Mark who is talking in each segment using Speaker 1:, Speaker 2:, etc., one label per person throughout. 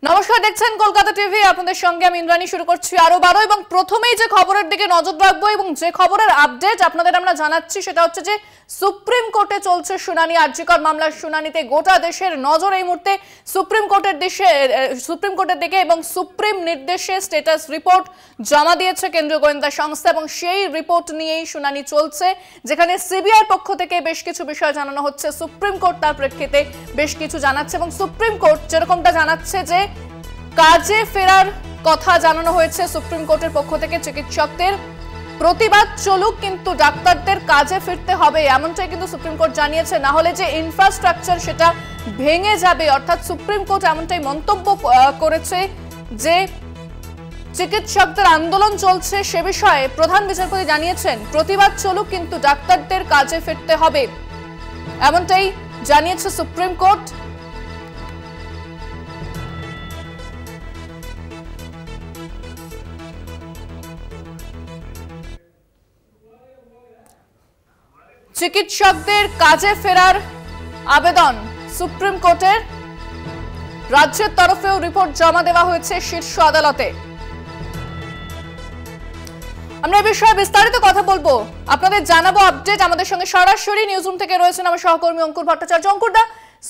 Speaker 1: নমস্কার, দেখছেন কলকাতা টিভি। আপনাদের সঙ্গে আমি ইন্দ্রাণী। শুরু করছি আরো 12 এবং প্রথমেই যে খবরের দিকে নজর রাখবো এবং যে খবরের আপডেট আপনাদের আমরা জানাচ্ছি সেটা হচ্ছে যে সুপ্রিম কোর্টে চলছে শুনানি। আরজিকর মামলার শুনানিতে গোটা দেশের নজর এই মুহূর্তে সুপ্রিম কোর্টের দিকে এবং সুপ্রিম নির্দেশে স্ট্যাটাস রিপোর্ট জমা দিয়েছে কেন্দ্রীয় গোয়েন্দা সংস্থা এবং সেই রিপোর্ট নিয়েই শুনানি চলছে, যেখানে সিবিআই পক্ষ থেকে বেশ কিছু বিষয় জানানো হচ্ছে। সুপ্রিম কোর্ট তার প্রেক্ষিতে বেশ কিছু জানাচ্ছে এবং সুপ্রিম কোর্ট যেরকমটা জানাচ্ছে যে কাজে ফেরার কথা জানানো হয়েছে সুপ্রিম কোর্টের পক্ষ থেকে। চিকিৎসকদের প্রতিবাদ চলুক, কিন্তু ডাক্তারদের কাজে ফিরতে হবে, এমনটাই কিন্তু সুপ্রিম কোর্ট জানিয়েছে। না হলে যে ইনফ্রাস্ট্রাকচার সেটা ভেঙে যাবে। অর্থাৎ সুপ্রিম কোর্ট এমনটাই মন্তব্য করেছে যে চিকিৎসকদের আন্দোলন চলছে, সে বিষয়ে প্রধান বিচারপতি জানিয়েছেন প্রতিবাদ চলুক, কিন্তু ডাক্তারদের কাজে ফিরতে হবে, এমনটাই জানিয়েছে সুপ্রিম কোর্ট। চিকিৎসকদের কাজে ফেরার আবেদন সুপ্রিম কোর্টের, রাজ্যের তরফেও রিপোর্ট জমা দেওয়া হয়েছে শীর্ষ আদালতে। আমরা এই বিষয়ে বিস্তারিত কথা বলবো, আপনাদের জানাবো আপডেট। আমাদের সঙ্গে সরাসরি নিউজরুম থেকে রয়েছেন আমার সহকর্মী অঙ্কুর ভট্টাচার্য। অঙ্কুরদা,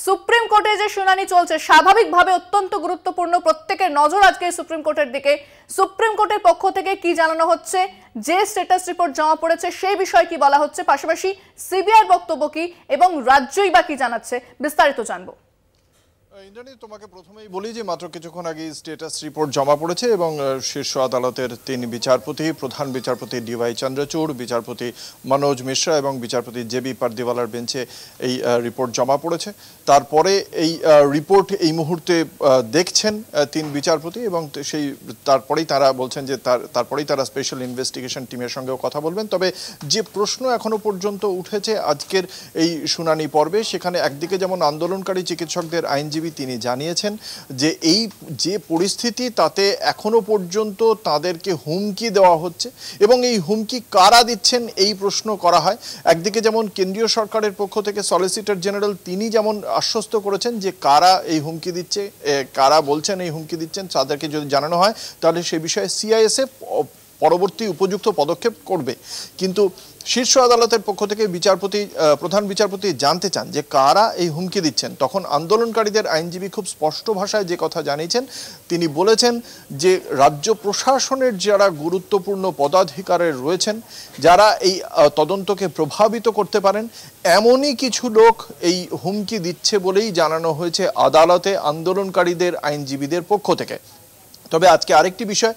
Speaker 1: সুপ্রিম কোর্টে যে শুনানি চলছে স্বাভাবিকভাবে অত্যন্ত গুরুত্বপূর্ণ, প্রত্যেকের নজর আজকে সুপ্রিম কোর্টের দিকে। সুপ্রিম কোর্টের পক্ষ থেকে কি জানানো হচ্ছে, যে স্ট্যাটাস রিপোর্ট জমা পড়েছে সেই বিষয়ে কি বলা হচ্ছে, পাশাপাশি সিবিআই বক্তব্য কি এবং রাজ্যই বা কি জানাচ্ছে, বিস্তারিত জানবো।
Speaker 2: ইন্দ্রাণী, তোমাকে প্রথমেই বলি যে মাত্র কিছুক্ষণ আগে স্ট্যাটাস রিপোর্ট জমা পড়েছে এবং শীর্ষ আদালতের 3 বিচারপতি, প্রধান বিচারপতি ডিওয়াই চন্দ্রচূড়, বিচারপতি মনোজ মিশ্রা এবং বিচারপতি জেবি পারদিওয়ালার বেঞ্চে এই রিপোর্ট জমা পড়েছে। তারপরে এই রিপোর্ট এই মুহূর্তে দেখছেন 3 বিচারপতি এবং তারপরেই তারা বলছেন যে তারপরেই তারা স্পেশাল ইনভেস্টিগেশন টিমের সঙ্গেও কথা বলবেন। তবে যে প্রশ্ন এখনো পর্যন্ত উঠেছে আজকের এই শুনানি পর্বে, সেখানে একদিকে যেমন আন্দোলনকারী চিকিৎসকদের আইনজীবী তিনি জানিয়েছেন যে এই যে পরিস্থিতি তাতে এখনো পর্যন্ত তাদেরকে হুমকি দেওয়া হচ্ছে এবং এই হুমকি কারা দিচ্ছেন এই প্রশ্ন করা হয়। একদিকে যেমন কেন্দ্রীয় সরকারের পক্ষ থেকে সলিসিটর জেনারেল তিনি যেমন আশ্বস্ত করেছেন যে কারা এই হুমকি দিচ্ছে, কারা বলছেন এই হুমকি দিচ্ছেন, তাদেরকে যদি জানানো হয় তাহলে সে বিষয়ে সিআইএসএফ পরবর্তী উপযুক্ত পদক্ষেপ করবে। কিন্তু শীর্ষ আদালতের পক্ষ থেকে প্রধান বিচারপতি জানতে চান যে কারা এই হুমকি দিচ্ছেন। তখন আন্দোলনকারীদের আইনজীবী খুব স্পষ্ট ভাষায় যে কথা জানিয়েছেন, তিনি বলেছেন যে রাজ্য প্রশাসনের যারা গুরুত্বপূর্ণ পদাধিকারে রয়েছেন, যারা এই তদন্তকে প্রভাবিত করতে পারেন, এমনই কিছু লোক এই হুমকি দিচ্ছে বলেই জানানো হয়েছে আদালতে আন্দোলনকারীদের আইনজীবীদের পক্ষ থেকে। তবে আজকে আরেকটি বিষয়,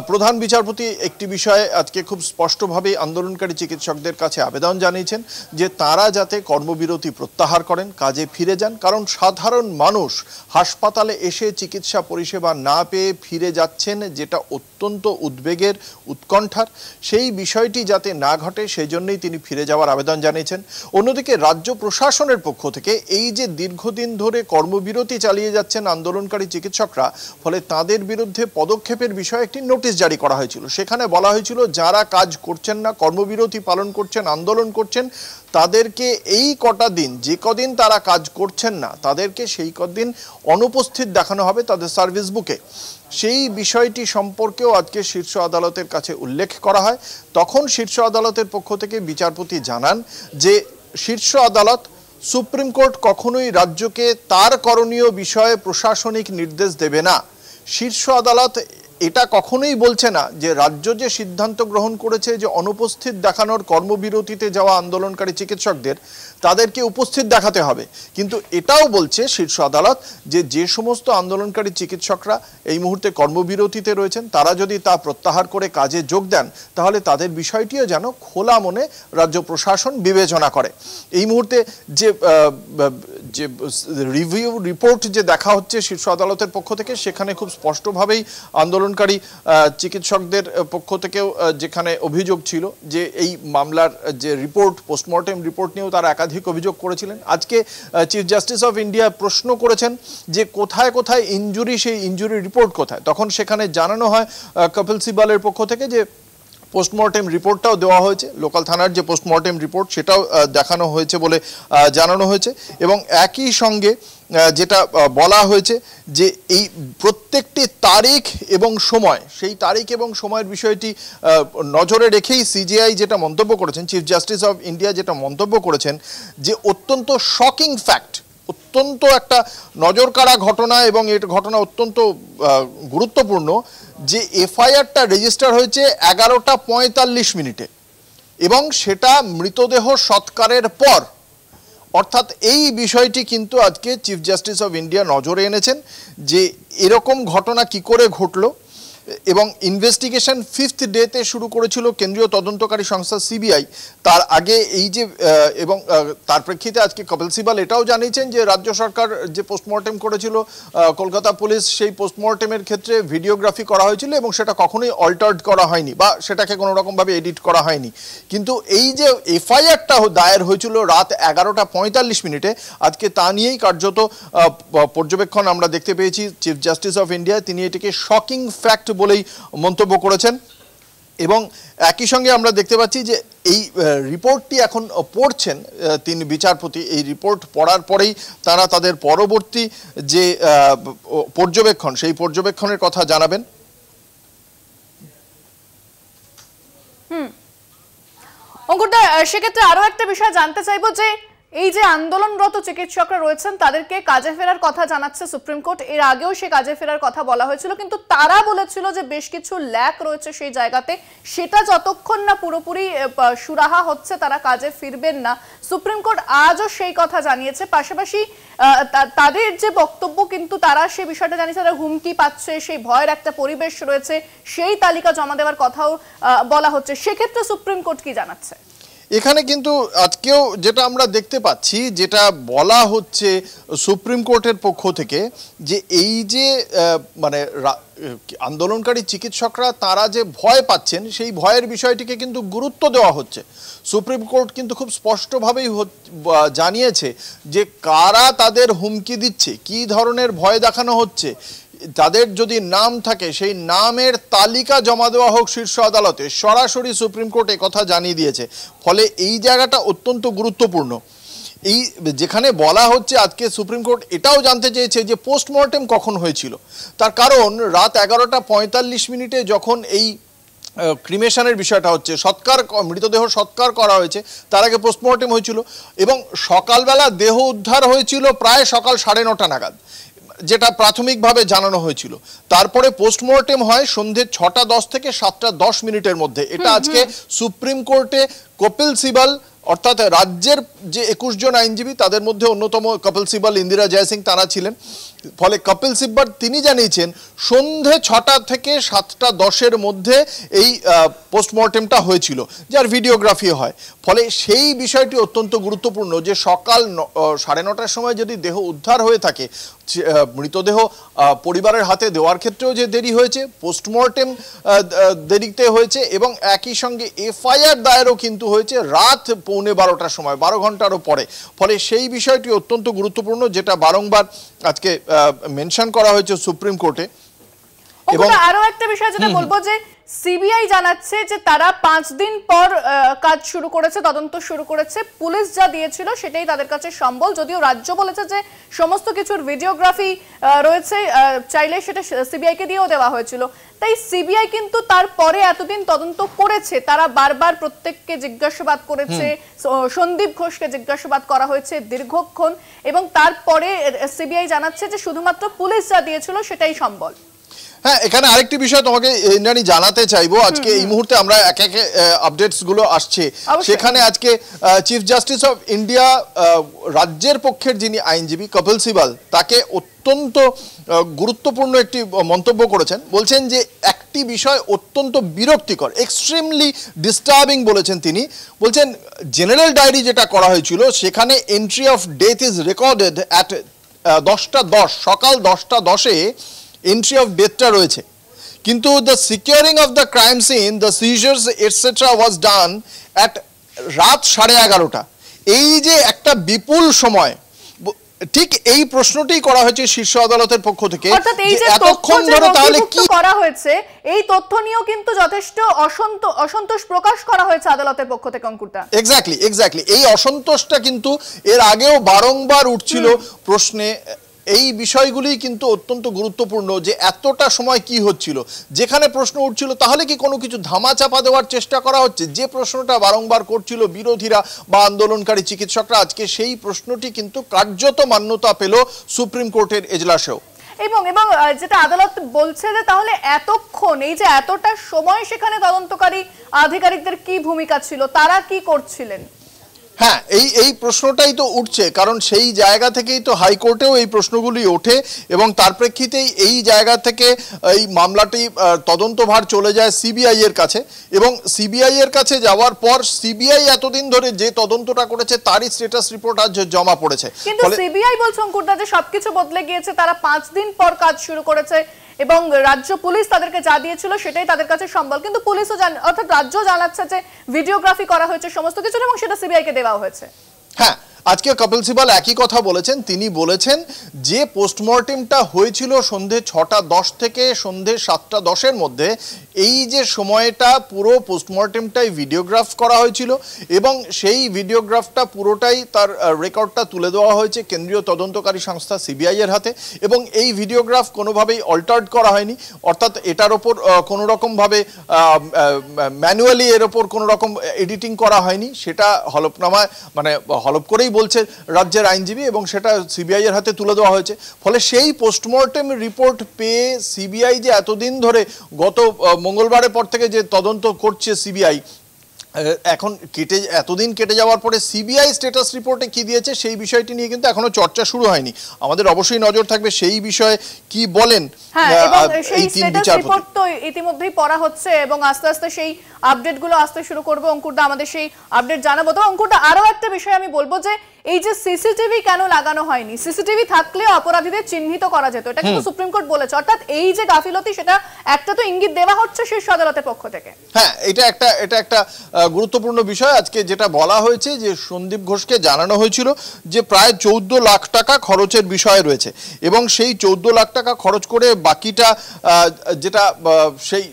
Speaker 2: প্রধান বিচারপতি একটি বিষয়ে আজকে খুব স্পষ্টভাবে আন্দোলনকারী চিকিৎসকদের কাছে আবেদন জানিয়েছেন যে তারা যাতে কর্মবিরতি প্রত্যাহার করেন, কাজে ফিরে যান। কারণ সাধারণ মানুষ হাসপাতালে এসে চিকিৎসা পরিষেবা না পেয়ে ফিরে যাচ্ছেন, যেটা অত্যন্ত উদ্বেগের, উৎকণ্ঠার। সেই বিষয়টি যাতে না ঘটে সেই জন্যই তিনি ফিরে যাওয়ার আবেদন জানিয়েছেন। অন্যদিকে রাজ্য প্রশাসনের পক্ষ থেকে এই যে দীর্ঘদিন ধরে কর্মবিরতি চালিয়ে যাচ্ছেন আন্দোলনকারী চিকিৎসকরা, ফলে তাদের বিরুদ্ধে পদক্ষেপের বিষয়ে একটি নোটিশ জারি করা হয়েছিল। সেখানে বলা হয়েছিল যারা কাজ করছেন না, কর্মবিরতি পালন করছেন, আন্দোলন করছেন, তাদেরকে এই কটা দিন, যে কদিন তারা কাজ করছেন না, তাদেরকে সেই কদিন অনুপস্থিত দেখানো হবে তাদের সার্ভিস বুকে। সেই বিষয়টি সম্পর্কেও আজকে শীর্ষ আদালতের কাছে উল্লেখ করা হয়। তখন শীর্ষ আদালতের পক্ষ থেকে বিচারপতি জানান যে শীর্ষ আদালত, সুপ্রিম কোর্ট কখনোই রাজ্যকে তার করণীয় বিষয়ে প্রশাসনিক নির্দেশ দেবে না। শীর্ষ আদালত এটা কখনোই বলছে না যে রাজ্য যে সিদ্ধান্ত গ্রহণ করেছে যে অনুপস্থিত দেখানোর, কর্মবিরতিতে যাওয়া আন্দোলনকারী চিকিৎসকদের তাদেরকে উপস্থিত দেখাতে হবে। কিন্তু এটাও বলছে শীর্ষ আদালত যে সমস্ত আন্দোলনকারী চিকিৎসকরা এই মুহূর্তে কর্মবিরতিতে রয়েছেন, তারা যদি তা প্রত্যাহার করে কাজে যোগ দেন তাহলে তাদের বিষয়টিও যেন খোলা মনে রাজ্য প্রশাসন বিবেচনা করে। এই মুহূর্তে যে রিভিউ রিপোর্ট যে দেখা হচ্ছে শীর্ষ আদালতের পক্ষ থেকে, সেখানে খুব স্পষ্টভাবেই আন্দোলনকারী চিকিৎসকদের পক্ষ থেকেও যেখানে অভিযোগ ছিল যে এই মামলার যে রিপোর্ট, পোস্টমর্টেম রিপোর্ট নিয়েও তারা একাধিক অভিযোগ করেছিলেন। আজকে চিফ জাস্টিস অফ ইন্ডিয়া প্রশ্ন করেছেন যে কোথায় কোথায় ইনজুরি, সেই ইনজুরি রিপোর্ট কোথায়। তখন সেখানে জানানো হয় কপিল সিবালের পক্ষ থেকে যে পোস্টমর্টেম রিপোর্টটাও দেওয়া হয়েছে, লোকাল থানার যে পোস্টমর্টেম রিপোর্ট সেটাও দেখানো হয়েছে বলে জানানো হয়েছে। এবং একই সঙ্গে যেটা বলা হয়েছে যে এই প্রত্যেকটি তারিখ এবং সময়, সেই তারিখ এবং সময়ের বিষয়টি নজরে রেখেই সিজিআই যেটা মন্তব্য করেছেন, চিফ জাস্টিস অফ ইন্ডিয়া যেটা মন্তব্য করেছেন যে অত্যন্ত শকিং ফ্যাক্ট, অত্যন্ত একটা নজরকাড়া ঘটনা এবং এই ঘটনা অত্যন্ত গুরুত্বপূর্ণ যে এফআইআরটা রেজিস্টার হয়েছে 11:45 এবং সেটা মৃতদেহ সৎকারের পর। অর্থাৎ এই বিষয়টি কিন্তু আজকে চিফ জাস্টিস অফ ইন্ডিয়া নজরে এনেছেন যে এরকম ঘটনা কি করে ঘটলো এবং ইনভেস্টিগেশন 5th ডেতে শুরু করেছিল কেন্দ্রীয় তদন্তকারী সংস্থা সিবিআই। তার আগে এই যে এবং তার প্রেক্ষিতে আজকে কপিল সিবাল এটাও জানিয়েছেন যে রাজ্য সরকার যে পোস্টমর্টেম করেছিল কলকাতা পুলিশ, সেই পোস্টমর্টেমের ক্ষেত্রে ভিডিওগ্রাফি করা হয়েছিল এবং সেটা কখনোই অল্টার্ড করা হয়নি বা সেটাকে কোনো রকমভাবে এডিট করা হয়নি। কিন্তু এই যে এফআইআরটা দায়ের হয়েছিল রাত 11:45, আজকে তা নিয়েই কার্যত পর্যবেক্ষণ আমরা দেখতে পেয়েছি চিফ জাস্টিস অফ ইন্ডিয়া। তিনি এটিকে শকিং ফ্যাক্ট বলেই মন্তব্য করেছেন এবং একই সঙ্গে আমরা দেখতে পাচ্ছি যে এই রিপোর্টটি এখন পড়ছেন তিন বিচারপতি। এই রিপোর্ট পড়ার পরেই তারা তাদের পরবর্তী যে পর্যবেক্ষণ, সেই পর্যবেক্ষণের কথা জানাবেন।
Speaker 1: অঙ্কুরদা, সেক্ষেত্রে আরো একটা বিষয় জানতে চাইবো যে এই যে আন্দোলনরত চিকিৎসকরা রয়েছেন তাদেরকে কাজে ফেরার কথা জানাচ্ছে সুপ্রিম কোর্ট। এর আগেও সে কাজে ফেরার কথা বলা হয়েছিল, কিন্তু তারা বলেছিল যে বেশ কিছু ল্যাক রয়েছে সেই জায়গাতে, সেটা যতক্ষণ না পুরোপুরি সুরাহা হচ্ছে তারা কাজে ফিরবেন না। সুপ্রিম কোর্ট আজও সেই কথা জানিয়েছে। পাশাপাশি তাদের যে বক্তব্য, কিন্তু তারা সেই বিষয়টা জানিয়েছে তারা হুমকি পাচ্ছে, সেই ভয়ের একটা পরিবেশ রয়েছে, সেই তালিকা জমা দেওয়ার কথাও বলা হচ্ছে। সেক্ষেত্রে সুপ্রিম কোর্ট কি জানাচ্ছে?
Speaker 2: এখানে কিন্তু আজকেও যেটা আমরা দেখতে পাচ্ছি, যেটা বলা হচ্ছে সুপ্রিম কোর্টের পক্ষ থেকে, যে এই যে মানে আন্দোলনকারী চিকিৎসকরা তারা যে ভয় পাচ্ছেন, সেই ভয়ের বিষয়টিকে কিন্তু গুরুত্ব দেওয়া হচ্ছে। সুপ্রিম কোর্ট কিন্তু খুব স্পষ্টভাবেই জানিয়েছে যে কারা তাদের হুমকি দিচ্ছে, কী ধরনের ভয় দেখানো হচ্ছে। তাদের যদি নাম থাকে সেই নামের তালিকা জমা দেওয়া হোক শীর্ষ আদালতে। সরাসরি সুপ্রিম কোর্ট কথা জানিয়ে দিয়েছে। ফলে এই জায়গাটা অত্যন্ত গুরুত্বপূর্ণ। এই যেখানে বলা হচ্ছে, আজকে সুপ্রিম কোর্ট এটাও জানতে চেয়েছে যে পোস্টমর্টেম কখন হয়েছিল। তার কারণ রাত 11:45 যখন এই ক্রিমেশনের বিষয়টা হচ্ছে, মৃতদেহ সৎকার করা হয়েছে, তার আগে পোস্টমর্টেম হয়েছিল এবং সকালবেলা দেহ উদ্ধার হয়েছিল প্রায় সকাল 9:30 নাগাদ, যেটা প্রাথমিকভাবে জানানো হয়েছিল। তারপরে পোস্টমর্টেম হয় সন্ধ্যে 6:10 থেকে 7:10 মধ্যে। এটা আজকে সুপ্রিম কোর্টে কপিল সিবাল, অর্থাৎ রাজ্যের যে 21 জন আইনজীবী তাদের মধ্যে অন্যতম কপিল সিবাল, ইন্দিরা জয়সিং তারা ছিলেন। ফলে কপিল সিব্বল তিনি জানিয়েছেন সন্ধ্যে 6টা থেকে 7:10 মধ্যে এই পোস্টমর্টেমটা হয়েছিল, যার ভিডিওগ্রাফি হয়। ফলে সেই বিষয়টি অত্যন্ত গুরুত্বপূর্ণ যে সকাল 9:30টার সময় যদি দেহ উদ্ধার হয়ে থাকে, মৃতদেহ পরিবারের হাতে দেওয়ার ক্ষেত্রেও যে দেরি হয়েছে, পোস্টমর্টেম দেরিতে হয়েছে এবং একই সঙ্গে এফআইআর দায়েরও কিন্তু হয়েছে রাত 11:15টার সময়, 12 ঘন্টারও পরে। ফলে সেই বিষয়টি অত্যন্ত গুরুত্বপূর্ণ, যেটা বারংবার আজকে মেনশন করা হয়েছে সুপ্রিম কোর্টে।
Speaker 1: এবং আরো একটা বিষয় যেটা বলবো, যে সিবিআই জানাচ্ছে যে তারা 5 দিন পর কাজ শুরু করেছে, তদন্ত শুরু করেছে। পুলিশ যা দিয়েছিল সেটাই তাদের কাছে সম্বল, যদিও রাজ্য বলেছে যে সমস্ত কিছুর ভিডিওগ্রাফি রয়েছে, চাইলে সেটা সিবিআই কে দিয়েও দেওয়া হয়েছিল। তাই সিবিআই কিন্তু তারপরে এতদিন তদন্ত করেছে, তারা বারবার প্রত্যেককে জিজ্ঞাসাবাদ করেছে, সন্দীপ ঘোষকে জিজ্ঞাসাবাদ করা হয়েছে দীর্ঘক্ষণ, এবং তারপরে সিবিআই জানাচ্ছে যে শুধুমাত্র পুলিশ যা দিয়েছিল সেটাই সম্বল।
Speaker 2: হ্যাঁ, এখানে আরেকটি বিষয় তোমাকে ইন্দ্রাণী জানাতে চাইবো। আজকে এই মুহূর্তে আমরা একে একে আপডেটস গুলো আসছে, সেখানে আজকে চিফ জাস্টিস অফ ইন্ডিয়া রাজ্যের পক্ষের যিনি আইনজীবী কপিল সিবাল, তাকে অত্যন্ত গুরুত্বপূর্ণ একটি মন্তব্য করেছেন। বলছেন যে একটি বিষয় অত্যন্ত বিরক্তিকর, এক্সট্রিমলি ডিস্টার্বিং বলেছেন তিনি। বলছেন জেনারেল ডায়েরি যেটা করা হয়েছিল সেখানে entry of death is recorded at 10:10, সকাল 10:10-এ এন্ট্রি অফ ডেথটা রয়েছে, কিন্তু the securing of the crime scene, the seizures etcetera was done at রাত 11:30। এই যে একটা বিপুল সময়, ঠিক এই প্রশ্নটি করা হয়েছে শীর্ষ আদালতের পক্ষ থেকে, এতক্ষণ ধরে তাহলে কি
Speaker 1: করা হয়েছে। এই তথ্য নিয়েও কিন্তু যথেষ্ট অসন্তোষ প্রকাশ করা হয়েছে আদালতের পক্ষ থেকে। অঙ্কুরটা এক্স্যাক্টলি
Speaker 2: এই অসন্তোষটা কিন্তু এর আগেও বারংবার উঠছিল প্রশ্নে। এই বিষয়গুলি কিন্তু অত্যন্ত গুরুত্বপূর্ণ, যে এতটা সময় কি হচ্ছিল, যেখানে প্রশ্ন উঠছিল তাহলে কি কোনো কিছু ধামাচাপা দেওয়ার চেষ্টা করা হচ্ছে, যে প্রশ্নটা বারংবার করছিল বিরোধীরা বা আন্দোলনকারী চিকিৎসকরা, আজকে সেই প্রশ্নটি কিন্তু কার্যত মান্যতা পেল সুপ্রিম কোর্টের এজলাসেও।
Speaker 1: এবং যেটা আদালত বলছে যে তাহলে এতক্ষণ এই যে এতটা সময় সেখানে তদন্তকারী আধিকারিকদের কি ভূমিকা ছিল, তারা কি করছিলেন?
Speaker 2: হ্যাঁ, এই প্রশ্নটাই তো উঠছে, কারণ সেই জায়গা থেকেই তো হাইকোর্টেও এই প্রশ্নগুলি ওঠে এবং তার প্রেক্ষিতেই এই জায়গা থেকে এই মামলাটি তদন্তভার চলে যায় সিবিআই এর কাছে, এবং সিবিআই এর কাছে যাওয়ার পর সিবিআই এতদিন ধরে যে তদন্তটা করেছে তারই স্ট্যাটাস রিপোর্ট আজ জমা পড়েছে।
Speaker 1: কিন্তু সিবিআই বলছে অঙ্কুরদা যে সবকিছু বদলে গিয়েছে, তারা 5 দিন পর কাজ শুরু করেছে এবং রাজ্য পুলিশ তাদেরকে যা দিয়েছিল সেটাই তাদের কাছে সম্বল, কিন্তু পুলিশও অর্থাৎ রাজ্য জানাচ্ছে যে ভিডিওগ্রাফি করা হয়েছে সমস্ত কিছু এবং সেটা সিবিআই কে দেওয়া হয়েছে। হ্যাঁ,
Speaker 2: আজকে কপিল সিবাল একই কথা বলেছেন। তিনি বলেছেন যে পোস্টমর্টেমটা হয়েছিল সন্ধে 6:10 থেকে সন্ধে 7:10 মধ্যে, এই যে সময়টা পুরো পোস্টমর্টেমটাই ভিডিওগ্রাফ করা হয়েছিল এবং সেই ভিডিওগ্রাফটা পুরোটাই তার রেকর্ডটা তুলে দেওয়া হয়েছে কেন্দ্রীয় তদন্তকারী সংস্থা সিবিআই এর হাতে, এবং এই ভিডিওগ্রাফ কোনোভাবেই অল্টার্ড করা হয়নি, অর্থাৎ এটার ওপর কোনো রকমভাবে ম্যানুয়ালি এর ওপর কোনো রকম এডিটিং করা হয়নি, সেটা হলফনামায় মানে হলফ করেই বলছে রাজ্যের আইনজীবী, এবং সেটা সিবিআই এর হাতে তুলে দেওয়া হয়েছে। ফলে সেই পোস্টমর্টেম রিপোর্ট পেয়ে সিবিআই যে এতদিন ধরে গত মঙ্গলবারের পর থেকে যে তদন্ত করছে সিবিআই, এখন এতদিন কেটে যাওয়ার পরে সিবিআই স্ট্যাটাস রিপোর্টে কি দিয়েছে সেই বিষয়টি নিয়ে কিন্তু এখনো চর্চা শুরু হয়নি। আমাদের অবশ্যই নজর থাকবে সেই বিষয়ে কি বলেন এই তিন বিচারপতি।
Speaker 1: তো ইতিমধ্যেই পড়া হচ্ছে এবং আস্তে আস্তে সেই আপডেটগুলো আসতে শুরু করবে। অঙ্কুরদা আমাদের সেই আপডেট জানাবো। তো অঙ্কুরদা আরো একটা বিষয় আমি বলবো যে এই যে সিসিটিভি কেন লাগানো হয়নি, সিসিটিভি থাকলে অপরাধীদের চিহ্নিত করা যেত, এটা কিন্তু সুপ্রিম কোর্ট বলেছে, অর্থাৎ এই যে গাফিলতি সেটা একটা তো ইঙ্গিত দেওয়া হচ্ছে শীর্ষ আদালতের পক্ষ থেকে।
Speaker 2: হ্যাঁ, এটা একটা গুরুত্বপূর্ণ বিষয়। আজকে যেটা বলা হয়েছে যে সন্দীপ ঘোষকে জানানো হয়েছিল যে প্রায় 14 লাখ টাকা খরচের বিষয় রয়েছে এবং সেই 14 লাখ টাকা খরচ করে বাকিটা যেটা সেই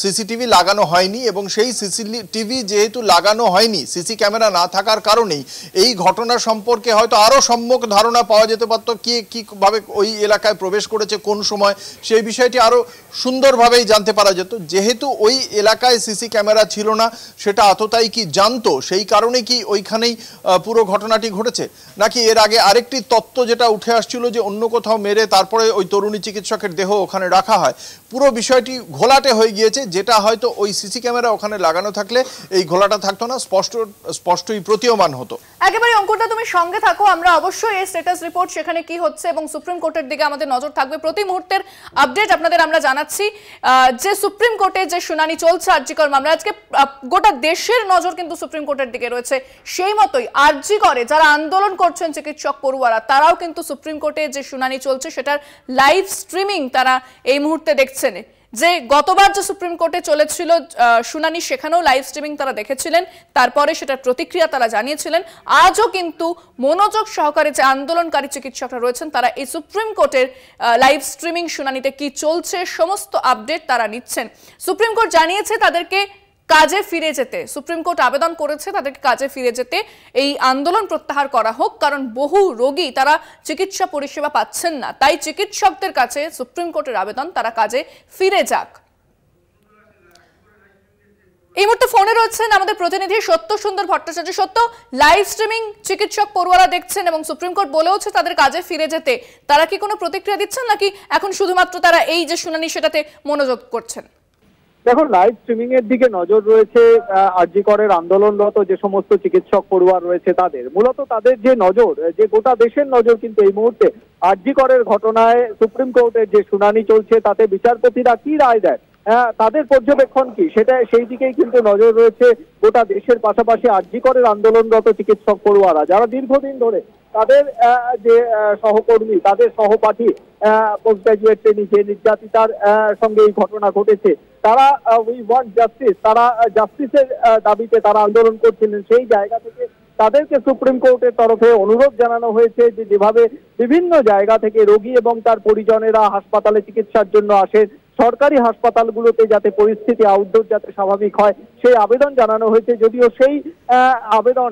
Speaker 2: সিসিটিভি লাগানো হয়নি, এবং সেই সিসিটিভি যেহেতু লাগানো হয়নি, সিসি ক্যামেরা না থাকার কারণেই এই ঘটনা সম্পর্কে হয়তো আরো সম্যক ধারণা পাওয়া যেতে পারতো, কিভাবে ওই এলাকায় প্রবেশ করেছে, কোন সময়, সেই বিষয়টি আরো সুন্দরভাবেই জানতে পারা যেত। যেহেতু ওই এলাকায় সিসি ক্যামেরা ছিল না, সেটা আততায়ী কি জানতো, সেই কারণে কি ওইখানেই পুরো ঘটনাটি ঘটেছে, নাকি এর আগে আরেকটি তত্ত্ব যেটা উঠে আসছিল যে অন্য কোথাও মেরে তারপরে ওই তরুণী চিকিৎসকের দেহ ওখানে রাখা হয়। পুরো বিষয়টি ঘোলাটে হয়ে গিয়েছে, যেটা হয়তো ওই সিসি ক্যামেরা ওখানে লাগানো থাকলে এই ঘোলাটা থাকতো না, স্পষ্টই প্রতীয়মান হতো।
Speaker 1: একেবারে অঙ্কুরদা তুমি সঙ্গে থাকো, আমরা অবশ্যই এই স্ট্যাটাস রিপোর্ট সেখানে কি হচ্ছে এবং সুপ্রিম কোর্টের দিকে আমাদের নজর থাকবে। প্রতি মুহূর্তের আপডেট আপনাদের আমরা জানাচ্ছি। যে সুপ্রিম কোর্টে যে শুনানি চলছে আরজি কর মামলা, আজকে গোটা দেশের নজর কিন্তু সুপ্রিম কোর্টের দিকে রয়েছে। সেই মতোই আরজি করে যারা আন্দোলন করছেন চিকিৎসক পড়ুয়ারা, তারাও কিন্তু সুপ্রিম কোর্টে যে শুনানি চলছে সেটার লাইভ স্ট্রিমিং তারা এই মুহূর্তে দেখছেন। যে গতবার যে সুপ্রিম কোর্টে চলেছিল শুনানি, সেখানেও লাইভ স্ট্রিমিং তারা দেখেছিলেন, তারপরে সেটার প্রতিক্রিয়া তারা জানিয়েছিলেন। আজও কিন্তু মনোযোগ সহকারে যে আন্দোলনকারী চিকিৎসকরা রয়েছেন তারা এই সুপ্রিম কোর্টের লাইভ স্ট্রিমিং শুনানিতে কি চলছে সমস্ত আপডেট তারা নিচ্ছেন। সুপ্রিম কোর্ট জানিয়েছে তাদেরকে কাজে ফিরে যেতে, সুপ্রিম কোর্ট আবেদন করেছে তাদেরকে কাজে ফিরে যেতে, এই আন্দোলন প্রত্যাহার করা হোক, কারণ বহু রোগী তারা চিকিৎসা পরিষেবা পাচ্ছেন না, তাই চিকিৎসকদের কাছে সুপ্রিম কোর্টের আবেদন তারা কাজে ফিরে যাক। এই মুহূর্তে ফোনে রয়েছেন আমাদের প্রতিনিধি সত্য সুন্দর ভট্টাচার্য। সত্য, লাইভ স্ট্রিমিং চিকিৎসক পড়ুয়ারা দেখছেন এবং সুপ্রিম কোর্ট বলেওছে তাদের কাজে ফিরে যেতে, তারা কি কোনো প্রতিক্রিয়া দিচ্ছেন নাকি এখন শুধুমাত্র তারা এই যে শুনানি সেটাতে মনোযোগ করছেন?
Speaker 3: দেখো, লাইভ স্ট্রিমিং এর দিকে নজর রয়েছে আরজি করের আন্দোলনরত যে সমস্ত চিকিৎসক পড়ুয়া রয়েছে তাদের, মূলত তাদের যে নজর, যে গোটা দেশের নজর কিন্তু এই মুহূর্তে আরজি করের ঘটনায় সুপ্রিম কোর্টের যে শুনানি চলছে তাতে বিচারপতিরা কি রায় দেয়, তাদের পর্যবেক্ষণ কি, সেটা সেই দিকেই কিন্তু নজর রয়েছে গোটা দেশের। পাশাপাশি আরজি করের আন্দোলনরত চিকিৎসক পড়ুয়ারা যারা দীর্ঘদিন ধরে তাদের যে সহকর্মী, তাদের সহপাঠী পোস্ট গ্রাজুয়েট ট্রেনি যে নির্যাতিতার সঙ্গে এই ঘটনা ঘটেছে, তারা উই ওয়ান্ট জাস্টিস, তারা জাস্টিসের দাবিতে তারা আন্দোলন করছিলেন। সেই জায়গা থেকে তাদেরকে সুপ্রিম কোর্টের তরফে অনুরোধ জানানো হয়েছে যে যেভাবে বিভিন্ন জায়গা থেকে রোগী এবং তার পরিজনেরা হাসপাতালে চিকিৎসার জন্য আসে, সরকারি হাসপাতালগুলোতে যাতে পরিস্থিতি আউটডোর যাতে স্বাভাবিক হয় সেই আবেদন জানানো হয়েছে। যদিও সেই আবেদন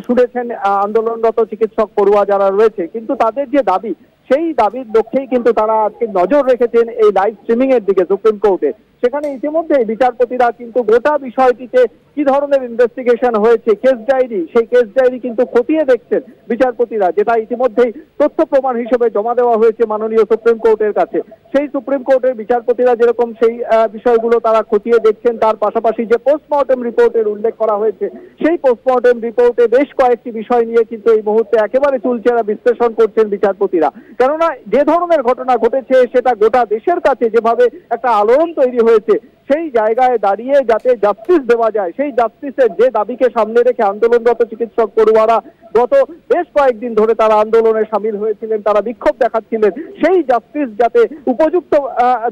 Speaker 3: শুনেছেন আন্দোলনরত চিকিৎসক পড়ুয়া যারা রয়েছে, কিন্তু তাদের যে দাবি সেই দাবির লক্ষ্যেই কিন্তু তারা আজকে নজর রেখেছেন এই লাইভ স্ট্রিমিং এর দিকে সুপ্রিম কোর্টে। সেখানে ইতিমধ্যে বিচারপতিরা কিন্তু গোটা বিষয়টিতে কি ধরনের ইনভেস্টিগেশন হয়েছে, কেস ডায়েরি, সেই কেস ডায়েরি কিন্তু খতিয়ে দেখছেন বিচারপতিরা, যেটা ইতিমধ্যেই তথ্য প্রমাণ হিসেবে জমা দেওয়া হয়েছে মাননীয় সুপ্রিম কোর্টের কাছে। সেই সুপ্রিম কোর্টের বিচারপতিরা যেরকম সেই বিষয়গুলো তারা খতিয়ে দেখছেন, তার পাশাপাশি যে পোস্টমর্টেম রিপোর্টের উল্লেখ করা হয়েছে, সেই পোস্টমর্টেম রিপোর্টে বেশ কয়েকটি বিষয় নিয়ে কিন্তু এই মুহূর্তে একেবারে চুলচেরা বিশ্লেষণ করছেন বিচারপতিরা। কেননা যে ধরনের ঘটনা ঘটেছে সেটা গোটা দেশের কাছে যেভাবে একটা আলোড়ন তৈরি হয়েছে, সেই জায়গায় দাঁড়িয়ে যাতে জাস্টিস দেওয়া যায়, সেই জাস্টিসের যে দাবিকে সামনে রেখে আন্দোলনরত চিকিৎসক পড়ুয়ারা গত বেশ কয়েকদিন ধরে তারা আন্দোলনে সামিল হয়েছিলেন, তারা বিক্ষোভ দেখাচ্ছিলেন, সেই জাস্টিস যাতে উপযুক্ত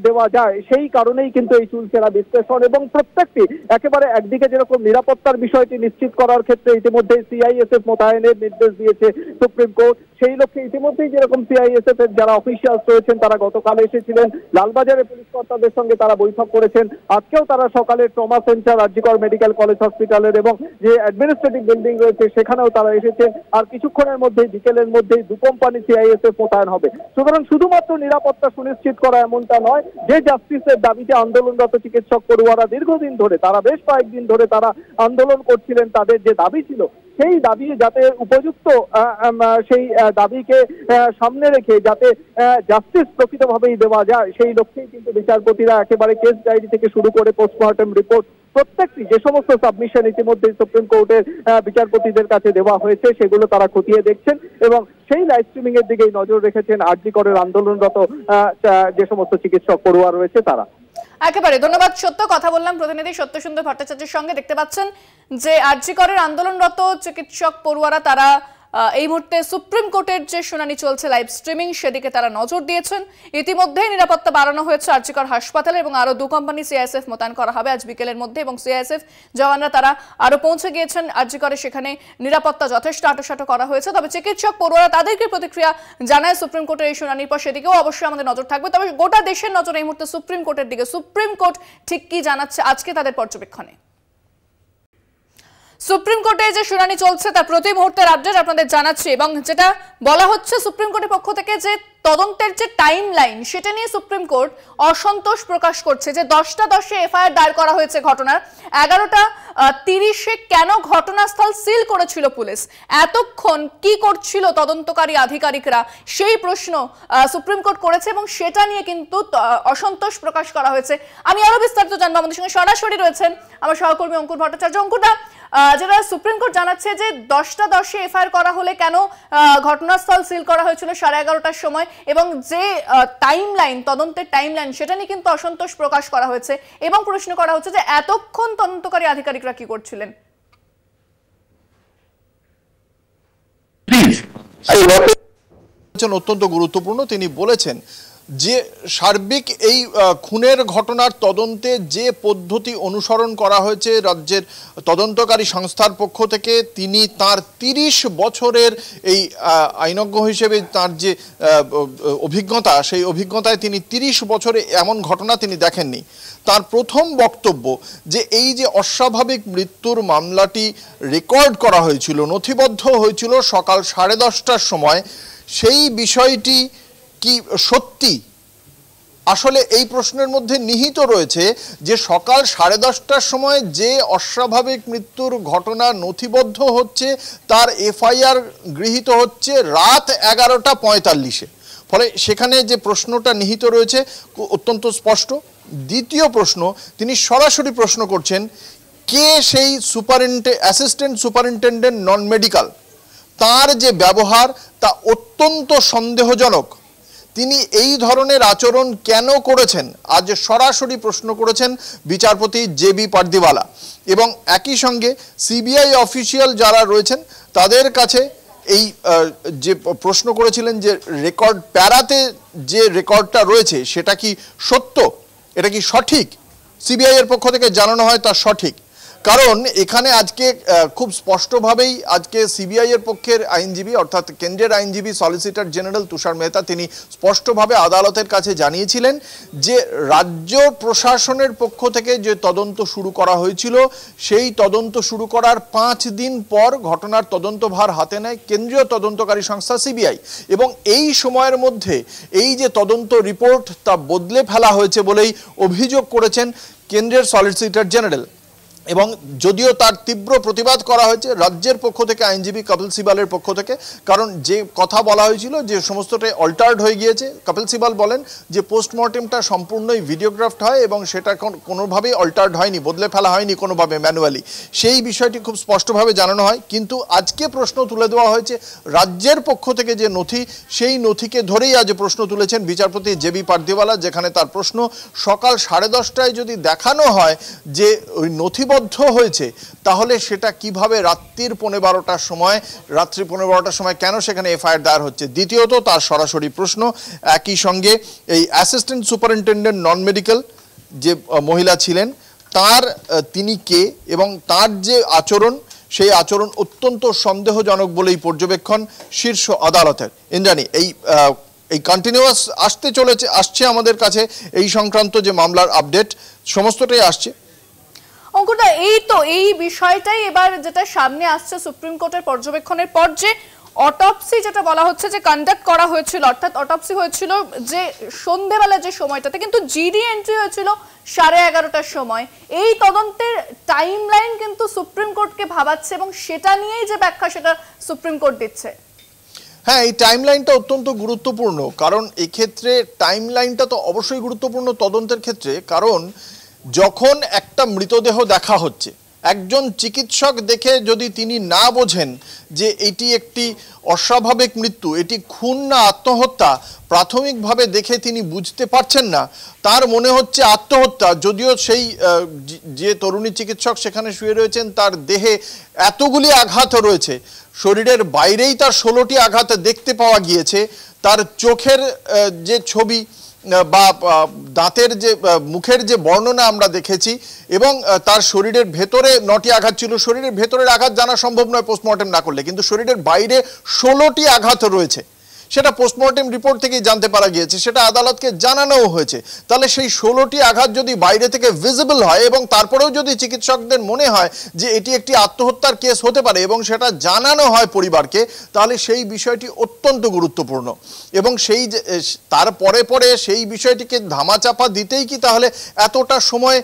Speaker 3: দেওয়া যায়, সেই কারণেই কিন্তু এই চুলচেরা বিশ্লেষণ। এবং প্রত্যেকটি একেবারে একদিকে যেরকম নিরাপত্তার বিষয়টি নিশ্চিত করার ক্ষেত্রে ইতিমধ্যে সিআইএসএফ মোতায়েনের নির্দেশ দিয়েছে সুপ্রিম কোর্ট, সেই লক্ষ্যে ইতিমধ্যেই যেরকম সিআইএসএফ এর যারা অফিসিয়ালস রয়েছেন তারা গতকাল এসেছিলেন, লালবাজারে পুলিশ কর্তাদের সঙ্গে তারা বৈঠক করেছেন। আজকেও তারা সকালে trauma centre, RG Kar medical college হসপিটালের এবং যে অ্যাডমিনিস্ট্রেটিভ বিল্ডিং রয়েছে সেখানেও তারা এসেছেন। আর কিছুক্ষণের মধ্যেই বিকেলের মধ্যেই 2 কোম্পানি সিআইএসএফ মোতায়েন হবে। সুতরাং শুধুমাত্র নিরাপত্তা সুনিশ্চিত করা এমনটা নয়, যে জাস্টিসের দাবিতে আন্দোলনরত চিকিৎসক পড়ুয়ারা দীর্ঘদিন ধরে, তারা বেশ কয়েকদিন ধরে তারা আন্দোলন করছিলেন, তাদের যে দাবি ছিল সেই দাবি যাতে উপযুক্ত সেই দাবিকে সামনে রেখে যাতে জাস্টিস প্রকৃতভাবেই দেওয়া যায়, সেই লক্ষ্যেই কিন্তু বিচারপতিরা একেবারে কেস ডায়েরি থেকে শুরু করে পোস্টমর্টেম রিপোর্ট প্রত্যেকটি যে সমস্ত সাবমিশন ইতিমধ্যে সুপ্রিম কোর্টের বিচারপতিদের কাছে দেওয়া হয়েছে সেগুলো তারা খতিয়ে দেখছেন এবং সেই লাইভ স্ট্রিমিং এর দিকেই নজর রেখেছেন আরজি করের আন্দোলনরত যে সমস্ত চিকিৎসক পড়ুয়া রয়েছে তারা।
Speaker 1: একেবারে ধন্যবাদ সত্য। কথা বললাম প্রতিনিধি সত্য সুন্দর ভট্টাচার্যের সঙ্গে। দেখতে পাচ্ছেন যে আরজি করের আন্দোলনরত চিকিৎসক পড়ুয়ারা তারা এই মুহূর্তে সুপ্রিম কোর্টের যে শুনানি চলছে লাইভ স্ট্রিমিং সেদিকে তারা নজর দিয়েছেন। ইতিমধ্যেই নিরাপত্তা বাড়ানো হয়েছে আরজি কর হাসপাতালে এবং আরো 2 কোম্পানি সিআইএসএফ মোতায়েন করা হবে আজ বিকেলের মধ্যে এবং সিআইএসএফ জওয়ানরা তারা আরো পৌঁছে গিয়েছেন আরজি করে, সেখানে নিরাপত্তা যথেষ্ট আঁটোসাঁটো করা হয়েছে। তবে চিকিৎসক পড়ুয়ারা তাদেরকে প্রতিক্রিয়া জানায় সুপ্রিম কোর্টের এই শুনানির পর, সেদিকেও অবশ্যই আমাদের নজর থাকবে। তবে গোটা দেশের নজর এই মুহূর্তে সুপ্রিম কোর্টের দিকে। সুপ্রিম কোর্ট ঠিক কি জানাচ্ছে আজকে তাদের পর্যবেক্ষণে। সুপ্রিম কোর্টে যে শুনানি চলছে তার প্রতি মুহূর্তের আপডেট আপনাদের জানাচ্ছি এবং যেটা বলা হচ্ছে সুপ্রিম কোর্টের পক্ষ থেকে যে তদন্তের যে টাইম লাইন সেটা নিয়ে সুপ্রিম কোর্ট অসন্তোষ প্রকাশ করছে। যে 10টা এফআইআর দায়ের করা হয়েছে ঘটনার, 11:30 কেন ঘটনাস্থল সিল করেছিল পুলিশ, এতক্ষণ কি করছিল তদন্তকারী আধিকারিকরা, সেই প্রশ্ন সুপ্রিম কোর্ট করেছে এবং সেটা নিয়ে কিন্তু অসন্তোষ প্রকাশ করা হয়েছে। আমি আরো বিস্তারিত জানবো, আমাদের সঙ্গে সরাসরি রয়েছেন আমার সহকর্মী অঙ্কুর ভট্টাচার্য। অঙ্কুরদা, যেটা সুপ্রিম কোর্ট জানাচ্ছে যে 10টা এফআইআর করা হলে কেন ঘটনাস্থল সিল করা হয়েছিল 11:30টার সময় এবং যে টাইমলাইন, তদন্তের টাইমলাইন সেটা নিয়ে কিন্তু অসন্তোষ প্রকাশ করা হয়েছে এবং প্রশ্ন করা হচ্ছে যে এতক্ষণ তদন্তকারী আধিকারিকরা কি করছিলেন।
Speaker 2: অত্যন্ত গুরুত্বপূর্ণ। তিনি বলেছেন যে সার্বিক এই খুনের ঘটনার তদন্তে যে পদ্ধতি অনুসরণ করা হয়েছে রাজ্যের তদন্তকারী সংস্থার পক্ষ থেকে, তিনি তার 30 বছরের এই আইনজ্ঞ হিসেবে তার যে অভিজ্ঞতা, সেই অভিজ্ঞতায় তিনি 30 বছরে এমন ঘটনা তিনি দেখেননি। তার প্রথম বক্তব্য যে এই যে অস্বাভাবিক মৃত্যুর মামলাটি রেকর্ড করা হয়েছিল, নথিবদ্ধ হয়েছিল সকাল 10:30টার সময়, সেই বিষয়টি কি সত্যি? আসলে এই প্রশ্নের মধ্যে নিহিত রয়েছে যে সকাল 10:30টার সময় যে অস্বাভাবিক মৃত্যুর ঘটনা নথিবদ্ধ হচ্ছে তার এফআইআর গৃহীত হচ্ছে রাত 11:45-এ। ফলে সেখানে যে প্রশ্নটা নিহিত রয়েছে অত্যন্ত স্পষ্ট। দ্বিতীয় প্রশ্ন, তিনি সরাসরি প্রশ্ন করছেন কে সেই অ্যাসিস্ট্যান্ট সুপারিনটেন্ডেন্ট নন মেডিকেল, তার যে ব্যবহার তা অত্যন্ত সন্দেহজনক। তিনি এই ধরনের আচরণ কেন করেছেন আজ সরাসরি প্রশ্ন করেছেন বিচারপতি জেবি পার্দিওয়ালা এবং একই সঙ্গে সিবিআই অফিসিয়াল যারা রয়েছেন তাদের কাছে এই যে প্রশ্ন করেছিলেন যে রেকর্ড প্যারাতে যে রেকর্ডটা রয়েছে সেটা কি সত্য, এটা কি সঠিক, সিবিআই এর পক্ষ থেকে জানানো হয় তা সঠিক কারণ এখানে আজকে খুব স্পষ্টভাবেই আজকে সিবিআই এর পক্ষের আইনজীবী অর্থাৎ কেন্দ্রের আইনজীবী সলিসিটর জেনারেল তুষার মেহতা তিনি স্পষ্টভাবে আদালতের কাছে জানিয়েছিলেন যে রাজ্য প্রশাসনের পক্ষ থেকে যে তদন্ত শুরু করা হয়েছিল সেই তদন্ত শুরু করার 5 দিন পর ঘটনার তদন্তভার হাতে নেয় কেন্দ্রীয় তদন্তকারী সংস্থা সিবিআই এবং এই সময়ের মধ্যে এই যে তদন্ত রিপোর্ট তা বদলে ফেলা হয়েছে বলেই অভিযোগ করেছেন কেন্দ্রের সলিসিটর জেনারেল এবং যদিও তার তীব্র প্রতিবাদ করা হয়েছে রাজ্যের পক্ষ থেকে আইনজীবী কপিল সিবালের পক্ষ থেকে কারণ যে কথা বলা হয়েছিল যে সমস্তটাই অল্টার্ড হয়ে গিয়েছে কপিল সিবাল বলেন যে পোস্টমর্টেমটা সম্পূর্ণই ভিডিওগ্রাফড হয় এবং সেটা কোনোভাবেই অল্টার্ড হয়নি বদলে ফেলা হয়নি কোনোভাবে ম্যানুয়ালি সেই বিষয়টি খুব স্পষ্টভাবে জানানো হয় কিন্তু আজকে প্রশ্ন তুলে দেওয়া হয়েছে রাজ্যের পক্ষ থেকে যে নথি সেই নথিকে ধরেই আজ প্রশ্ন তুলেছেন বিচারপতি জেবি পার্দিওয়ালা যেখানে তার প্রশ্ন সকাল 10:30টায় যদি দেখানো হয় যে ওই নথি হয়েছে তাহলে সেটা কিভাবে রাত্রির 12:15টার সময় রাত্রি 12:15টার সময় কেন সেখানে এফআইআর দায়ের হচ্ছে দ্বিতীয়ত তার সরাসরি প্রশ্ন একই সঙ্গে এই অ্যাসিস্ট্যান্ট সুপারিনটেন্ডেন্ট নন মেডিকেল যে মহিলা ছিলেন তিনি কে এবং তার যে আচরণ সেই আচরণ অত্যন্ত সন্দেহজনক বলেই পর্যবেক্ষণ শীর্ষ আদালতের ইন্দ্রাণী এই কন্টিনিউয়াস আসছে আমাদের কাছে এই সংক্রান্ত যে মামলার আপডেট সমস্তটাই আসছে
Speaker 1: অঙ্কুরদা এই বিষয়টাই এবার যেটা সামনে আসছে সুপ্রিম কোর্টের পর্যবেক্ষণের পর যে অটোপসি যেটা বলা হচ্ছে যে কন্ডাক্ট করা হয়েছিল অর্থাৎ অটোপসি হয়েছিল যে সন্ধ্যেবেলা যে সময়টাতে কিন্তু জিডি এন্ট্রি হয়েছিল 11:30টার সময় এই তদন্তের টাইমলাইন কিন্তু সুপ্রিম কোর্টকে ভাবাচ্ছে এবং সেটা নিয়েই যে ব্যাখ্যা সেটা সুপ্রিম কোর্ট দিচ্ছে
Speaker 2: হ্যাঁ এই টাইমলাইনটা অত্যন্ত গুরুত্বপূর্ণ কারণ এই ক্ষেত্রে টাইমলাইনটা তো অবশ্যই গুরুত্বপূর্ণ তদন্তের ক্ষেত্রে কারণ যখন একটা মৃতদেহ দেখা হচ্ছে একজন চিকিৎসক দেখে যদি তিনি না বোঝেন যে এটি একটি অস্বাভাবিক মৃত্যু এটি খুন না আত্মহত্যা প্রাথমিকভাবে দেখে তিনি বুঝতে পারছেন না তার মনে হচ্ছে আত্মহত্যা যদিও সেই যে তরুণী চিকিৎসক সেখানে শুয়ে রয়েছেন তার দেহে এতগুলি আঘাত রয়েছে শরীরের বাইরেই তার 16টি আঘাত দেখতে পাওয়া গিয়েছে তার চোখের যে ছবি বা দাঁতের যে মুখের যে বর্ণনা আমরা দেখেছি এবং তার শরীরের ভেতরে 9টি আঘাত ছিল শরীরের ভেতরের আঘাত জানা সম্ভব নয় পোস্টমর্টেম না করলে কিন্তু শরীরের বাইরে 16টি আঘাত রয়েছে সেটা পোস্টমর্টেম রিপোর্ট থেকেই জানতে পারা গিয়েছে সেটা আদালতকে জানানোও হয়েছে তাহলে সেই 16টি আঘাত যদি বাইরে থেকে ভিজিবল হয় এবং তারপরেও যদি চিকিৎসকদের মনে হয় যে এটি একটি আত্মহত্যার কেস হতে পারে এবং সেটা জানানো হয় পরিবারকে তাহলে সেই বিষয়টি অত্যন্ত গুরুত্বপূর্ণ এবং সেই পরে সেই বিষয়টিকে ধামাচাপা দিতেই কি তাহলে এতটা সময়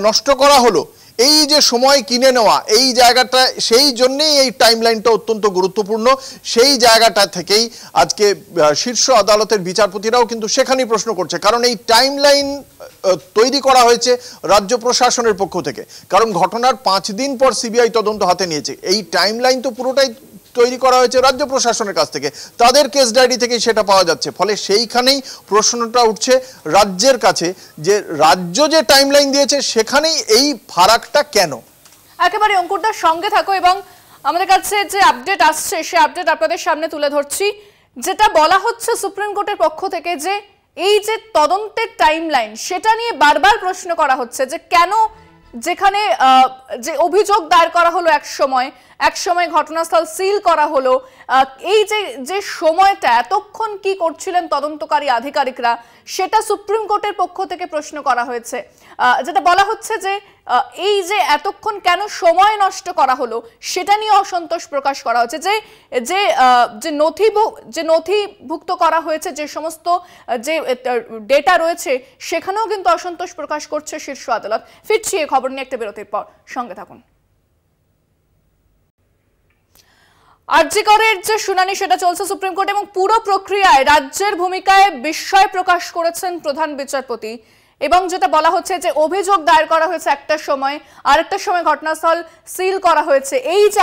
Speaker 2: নষ্ট করা হলো এই যে সময় কিনে নেওয়া এই জায়গাটা সেই জন্যই এই টাইমলাইনটা অত্যন্ত গুরুত্বপূর্ণ সেই জায়গাটা থেকেই আজকে শীর্ষ আদালতের বিচারপতিরাও কিন্তু সেখানেই প্রশ্ন করছে কারণ এই টাইমলাইন তৈরি করা হয়েছে রাজ্য প্রশাসনের পক্ষ থেকে কারণ ঘটনার 5 দিন পর সিবিআই তদন্ত হাতে নিয়েছে এই টাইমলাইন তো পুরোটাই তৈরি করা হয়েছে রাজ্য প্রশাসনের কাছ থেকে তাদের কেস ডায়েরি থেকে সেটা পাওয়া যাচ্ছে ফলে সেইখানেই প্রশ্নটা উঠছে রাজ্যের কাছে যে রাজ্য যে টাইমলাইন দিয়েছে সেখানেই এই ফারাকটা কেন
Speaker 1: একেবারে অঙ্কুরদার সঙ্গে থাকো এবং আমাদের কাছে যে আপডেট আসছে সেই আপডেট আপনাদের সামনে তুলে ধরছি যেটা বলা হচ্ছে সুপ্রিম কোর্টের পক্ষ থেকে যে এই যে তদন্তের টাইমলাইন সেটা নিয়ে বারবার প্রশ্ন করা হচ্ছে যে কেন যেখানে যে অভিযোগ দায়ের করা হলো এক সময় ঘটনাস্থল সিল করা হলো এই যে সময়টা এতক্ষণ কি করছিলেন তদন্তকারী আধিকারিকরা সেটা সুপ্রিম কোর্টের পক্ষ থেকে প্রশ্ন করা হয়েছে যেটা বলা হচ্ছে যে এই যে এতক্ষণ কেন সময় নষ্ট করা হলো সেটা নিয়ে অসন্তোষ প্রকাশ করা হচ্ছে যে নথিভুক্ত করা হয়েছে যে সমস্ত যে ডেটা রয়েছে সেখানেও কিন্তু অসন্তোষ প্রকাশ করছে শীর্ষ আদালত ফিরছি এই খবর নিয়ে একটা বিরতির পর সঙ্গে থাকুন আরজি করের যে শুনানি সেটা চলছে সুপ্রিম কোর্টে এবং পুরো প্রক্রিয়ায় রাজ্যের ভূমিকায় বিস্ময় প্রকাশ করেছেন প্রধান বিচারপতি এবং যেটা বলা হচ্ছে যে অভিযোগ দায়ের করা হয়েছে আরেকটা সময় ঘটনাস্থল সিল করা হয়েছে এই যে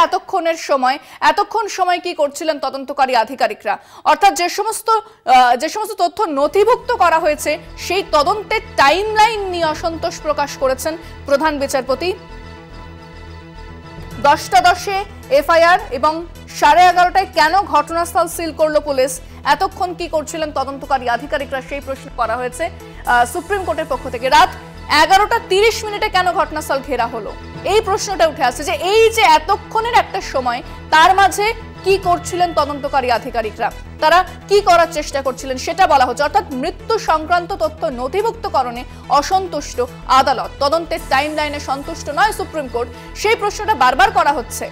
Speaker 1: এতক্ষণ সময় কি করছিলেন তদন্তকারী আধিকারিকরা অর্থাৎ যে সমস্ত তথ্য নথিভুক্ত করা হয়েছে সেই তদন্তের টাইমলাইন নিয়ে অসন্তোষ প্রকাশ করেছেন প্রধান বিচারপতি 10:10 এফআইআর এবং 11:30টায় কেন ঘটনাস্থল সিল করলো পুলিশ এতক্ষণ কি করছিলেন তদন্তকারী আধিকারিকরা সেই প্রশ্ন করা হয়েছে সুপ্রিম কোর্টের পক্ষ থেকে রাত 11:30 ঘটনাস্থল ঘেরা হলো এই প্রশ্নটা উঠে আসছে যে এই যে এতক্ষণের একটা সময় তার মাঝে কি করছিলেন তদন্তকারী আধিকারিকরা, তারা কি করার চেষ্টা করছিলেন সেটা বলা হচ্ছে। অর্থাৎ মৃত্যু সংক্রান্ত তথ্য নথিভুক্তকরণে অসন্তুষ্ট আদালত, তদন্তের টাইমলাইনে সন্তুষ্ট নয় সুপ্রিম কোর্ট, সেই প্রশ্নটা বারবার করা হচ্ছে।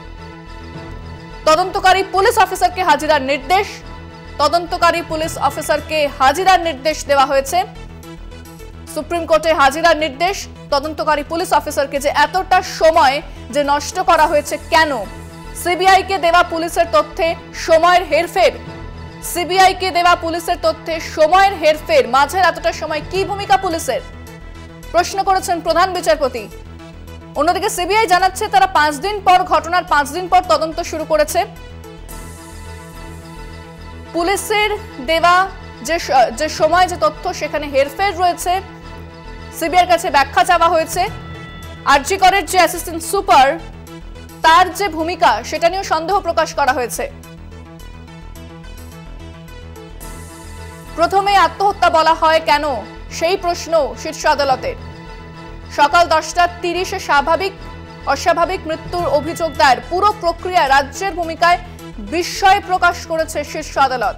Speaker 1: তদন্তকারী পুলিশ অফিসারকে হাজিরার নির্দেশ, তদন্তকারী পুলিশ অফিসারকে হাজিরার নির্দেশ দেওয়া হয়েছে। সুপ্রিম কোর্টে হাজিরার নির্দেশ তদন্তকারী পুলিশ অফিসারকে, যে এতটা সময় যে নষ্ট করা হয়েছে কেন? সিবিআই কে দেওয়া পুলিশের তথ্যে সময়ের হেরফের, সিবিআই কে দেওয়া পুলিশের তথ্যে সময়ের হেরফের, মাঝের এতটা সময় কি ভূমিকা পুলিশের? প্রশ্ন করেছেন প্রধান বিচারপতি। অন্যদিকে সিবিআই জানাচ্ছে তারা 5 দিন পর, ঘটনার 5 দিন পর তদন্ত শুরু করেছে। পুলিশের দেওয়া যে সময়, যে তথ্য, সেখানে হেরফের রয়েছে। সিবিআইয়ের কাছে ব্যাখ্যা চাওয়া হয়েছে। আরজি করের যে অ্যাসিস্ট্যান্ট সুপার, তার যে ভূমিকা, সেটা নিয়েও সন্দেহ প্রকাশ করা হয়েছে। প্রথমে আত্মহত্যা বলা হয় কেন, সেই প্রশ্ন শীর্ষ আদালতের। সকাল 10:30 স্বাভাবিক অস্বাভাবিক মৃত্যুর অভিযোগ দায়ের, পুরো প্রক্রিয়া রাজ্যের ভূমিকায় বিস্ময় প্রকাশ করেছে শীর্ষ আদালত।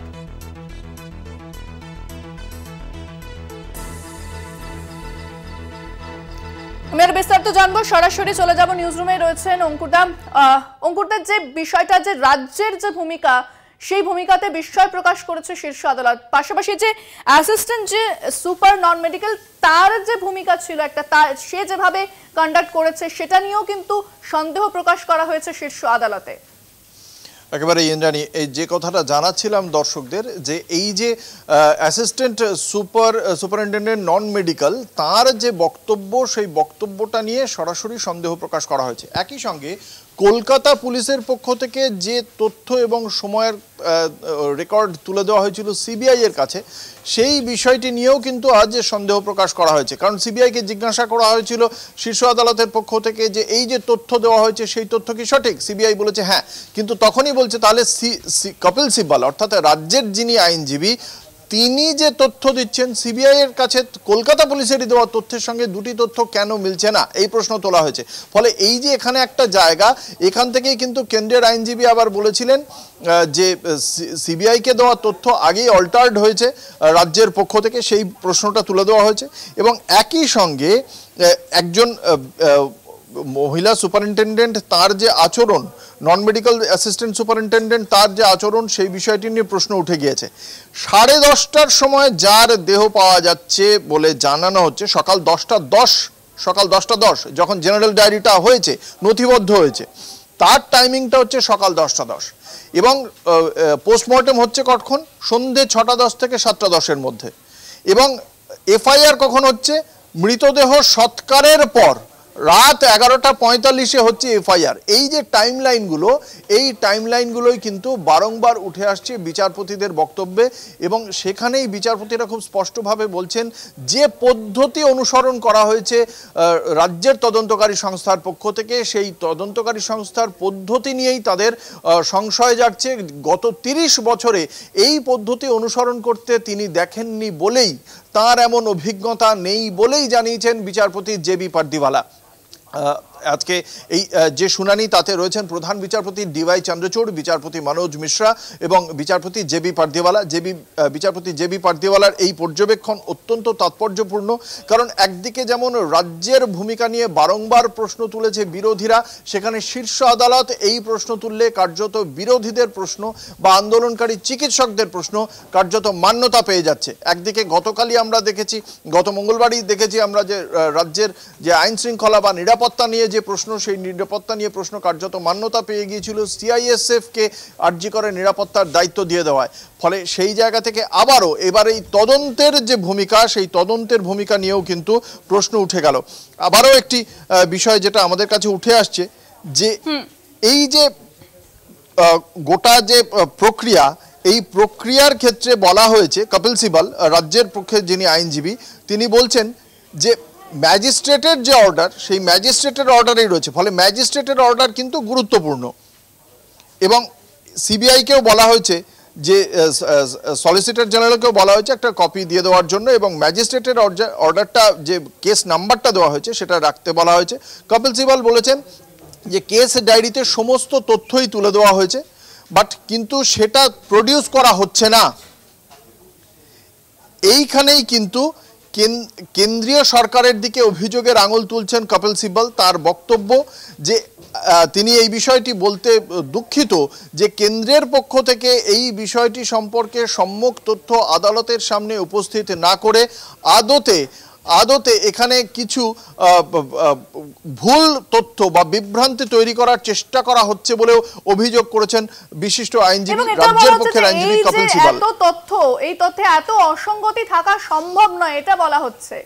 Speaker 1: আমি আর বিস্তারিত জানবো, সরাসরি চলে যাব নিউজরুমে রয়েছেন অঙ্কুরদা। অঙ্কুরদার যে বিষয়টা, যে রাজ্যের যে ভূমিকা, সেই ভূমিকাতে বিস্ময় প্রকাশ করেছে শীর্ষ আদালত। পাশাপাশি যে অ্যাসিস্ট্যান্ট যে সুপার নন মেডিকেল, তার যে ভূমিকা ছিল একটা, সে যেভাবে কন্ডাক্ট করেছে সেটা নিয়েও কিন্তু সন্দেহ প্রকাশ করা হয়েছে শীর্ষ আদালতে।
Speaker 2: একেবারে ইন্দ্রাণী, এই যে কথাটা জানাচ্ছিলাম দর্শকদের, যে এই যে অ্যাসিস্ট্যান্ট সুপারিনটেন্ডেন্ট নন মেডিকেল, তার যে বক্তব্য, সেই বক্তব্যটা নিয়ে সরাসরি সন্দেহ প্রকাশ করা হয়েছে। একই সঙ্গে কলকাতা পুলিশের পক্ষ থেকে যে তথ্য এবং সময়ের রেকর্ড তুলে দেওয়া হয়েছিল সিবিআই এর কাছে, সেই বিষয়টি নিয়েও কিন্তু আজ সন্দেহ প্রকাশ করা হয়েছে। কারণ সিবিআইকে জিজ্ঞাসা করা হয়েছিল শীর্ষ আদালতের পক্ষ থেকে যে এই যে তথ্য দেওয়া হয়েছে সেই তথ্য কি সঠিক? সিবিআই বলেছে হ্যাঁ, কিন্তু তখনই বলছে তাহলে কপিল সিব্বল অর্থাৎ রাজ্যের যিনি আইনজীবী, তিনি যে তথ্য দিচ্ছেন সিবিআই এর কাছে কলকাতা পুলিশেরই দেওয়া তথ্যের সঙ্গে দুটি তথ্য কেন মিলছে না, এই প্রশ্ন তোলা হয়েছে। ফলে এই যে এখানে একটা জায়গা, এখান থেকেই কিন্তু কেন্দ্রের আইনজীবী আবার বলেছিলেন যে সিবিআইকে দেওয়া তথ্য আগেই অল্টার্ড হয়েছে রাজ্যের পক্ষ থেকে, সেই প্রশ্নটা তুলে দেওয়া হয়েছে। এবং একই সঙ্গে একজন মহিলা সুপারিনটেন্ডেন্ট, তার যে আচরণ, নন মেডিকেল অ্যাসিস্ট্যান্ট সুপারিনটেন্ডেন্ট, তার যে আচরণ, সেই বিষয়টি নিয়ে প্রশ্ন উঠে গিয়েছে। 10:30টার সময় যার দেহ পাওয়া যাচ্ছে বলে জানানো হচ্ছে, সকাল 10:10 যখন জেনারেল ডায়েরিটা হয়েছে, নথিবদ্ধ হয়েছে, তার টাইমিংটা হচ্ছে সকাল 10:10 এবং পোস্টমর্টেম হচ্ছে কখন? সন্ধে 6:10 থেকে 7:10 মধ্যে। এবং এফআইআর কখন হচ্ছে? মৃতদেহ সৎকারের পর রাত 11:45 হচ্ছে এফআইআর। এই যে টাইমলাইনগুলো, এই টাইমলাইনগুলোই কিন্তু বারংবার উঠে আসছে বিচারপতিদের বক্তব্যে, এবং সেখানেই বিচারপতিরা খুব স্পষ্টভাবে বলছেন যে পদ্ধতি অনুসরণ করা হয়েছে রাজ্যের তদন্তকারী সংস্থার পক্ষ থেকে, সেই তদন্তকারী সংস্থার পদ্ধতি নিয়েই তাদের সংশয় জাগছে। গত 30 বছরে এই পদ্ধতি অনুসরণ করতে তিনি দেখেননি বলেই, তার এমন অভিজ্ঞতা নেই বলেই জানিয়েছেন বিচারপতি জেবি পার্দিওয়ালা। আজকে এই যে শুনানি, তাতে রয়েছেন প্রধান বিচারপতি ডিওয়াই চন্দ্রচূড়, বিচারপতি মনোজ মিশ্রা এবং বিচারপতি জেবি পার্দিওয়ালা। বিচারপতি জেবি পার্দিওয়ালার এই পর্যবেক্ষণ অত্যন্ত তাৎপর্যপূর্ণ, কারণ একদিকে যেমন রাজ্যের ভূমিকা নিয়ে বারংবার প্রশ্ন তুলেছে বিরোধীরা, সেখানে শীর্ষ আদালত এই প্রশ্ন তুললে কার্যত বিরোধীদের প্রশ্ন বা আন্দোলনকারী চিকিৎসকদের প্রশ্ন কার্যত মান্যতা পেয়ে যাচ্ছে। একদিকে গতকালই আমরা দেখেছি, গত মঙ্গলবারই দেখেছি আমরা, যে রাজ্যের যে আইন শৃঙ্খলা বা নিরাপত্তা নিয়ে যে প্রশ্ন, সেই নিরাপত্তা নিয়ে প্রশ্ন কার্যত মান্যতা পেয়ে গিয়েছিল সিআইএসএফকে আরজি করে নিরাপত্তার দায়িত্ব দিয়ে দেওয়ায়। ফলে সেই জায়গা থেকে আবারও এবার এই তদন্তের যে ভূমিকা, সেই তদন্তের ভূমিকা নিয়েও কিন্তু প্রশ্ন উঠে গেল। আবারও একটি বিষয় যেটা আমাদের কাছে উঠে আসছে, যে এই যে গোটা যে প্রক্রিয়া, এই প্রক্রিয়ার ক্ষেত্রে বলা হয়েছে, কপিল সিব্বল রাজ্যের পক্ষে যিনি আইনজীবী, তিনি বলছেন যে ম্যাজিস্ট্রেটের যে অর্ডার, সেই ম্যাজিস্ট্রেটের অর্ডারেই রয়েছে। ফলে ম্যাজিস্ট্রেটের অর্ডার কিন্তু গুরুত্বপূর্ণ। এবং সিবিআইকেও বলা হয়েছে যে সলিসিটর জেনারেলকেও বলা হয়েছে একটা কপি দিয়ে দেওয়ার জন্য, এবং ম্যাজিস্ট্রেটের অর্ডারটা যে কেস নাম্বারটা দেওয়া হয়েছে সেটা রাখতে বলা হয়েছে। কপিল সিবাল বলেছেন যে কেস ডায়েরিতে সমস্ত তথ্যই তুলে দেওয়া হয়েছে, বাট কিন্তু সেটা প্রডিউস করা হচ্ছে না। এইখানেই কিন্তু কেন্দ্রীয় সরকারের দিকে অভিযোগের আঙুল তুলছেন কপিল সিব্বল। তার বক্তব্য যে তিনি এই বিষয়টি বলতে দুঃখিত যে কেন্দ্রের পক্ষ থেকে এই বিষয়টি সম্পর্কে সম্যক তথ্য আদালতের সামনে উপস্থিত না করে আদতে এখানে কিছু ভুল তথ্য বা বিভ্রান্তি তৈরি করার চেষ্টা করা হচ্ছে বলেও অভিযোগ করেছেন বিশিষ্ট আইনজীবী, রাজ্যের পক্ষের আইনজীবী কপিল সিবাল।
Speaker 1: এই তথ্যে এত অসঙ্গতি থাকা সম্ভব নয় এটা বলা হচ্ছে।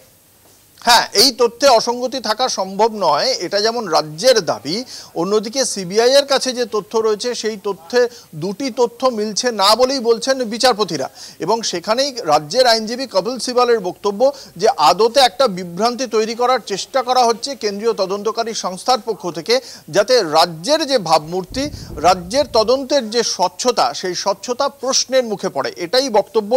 Speaker 2: হ্যাঁ, এই তথ্যে অসঙ্গতি থাকা সম্ভব নয়, এটা যেমন রাজ্যের দাবি, অন্যদিকে সিবিআই এর কাছে যে তথ্য রয়েছে সেই তথ্যে দুটি তথ্য মিলছে না বলেই বলছেন বিচারপতিরা। এবং সেখানেই রাজ্যের আইনজীবী কপিল সিবালের বক্তব্য যে আদতে একটা বিভ্রান্তি তৈরি করার চেষ্টা করা হচ্ছে কেন্দ্রীয় তদন্তকারী সংস্থার পক্ষ থেকে, যাতে রাজ্যের যে ভাবমূর্তি, রাজ্যের তদন্তের যে স্বচ্ছতা, সেই স্বচ্ছতা প্রশ্নের মুখে পড়ে। এটাই বক্তব্য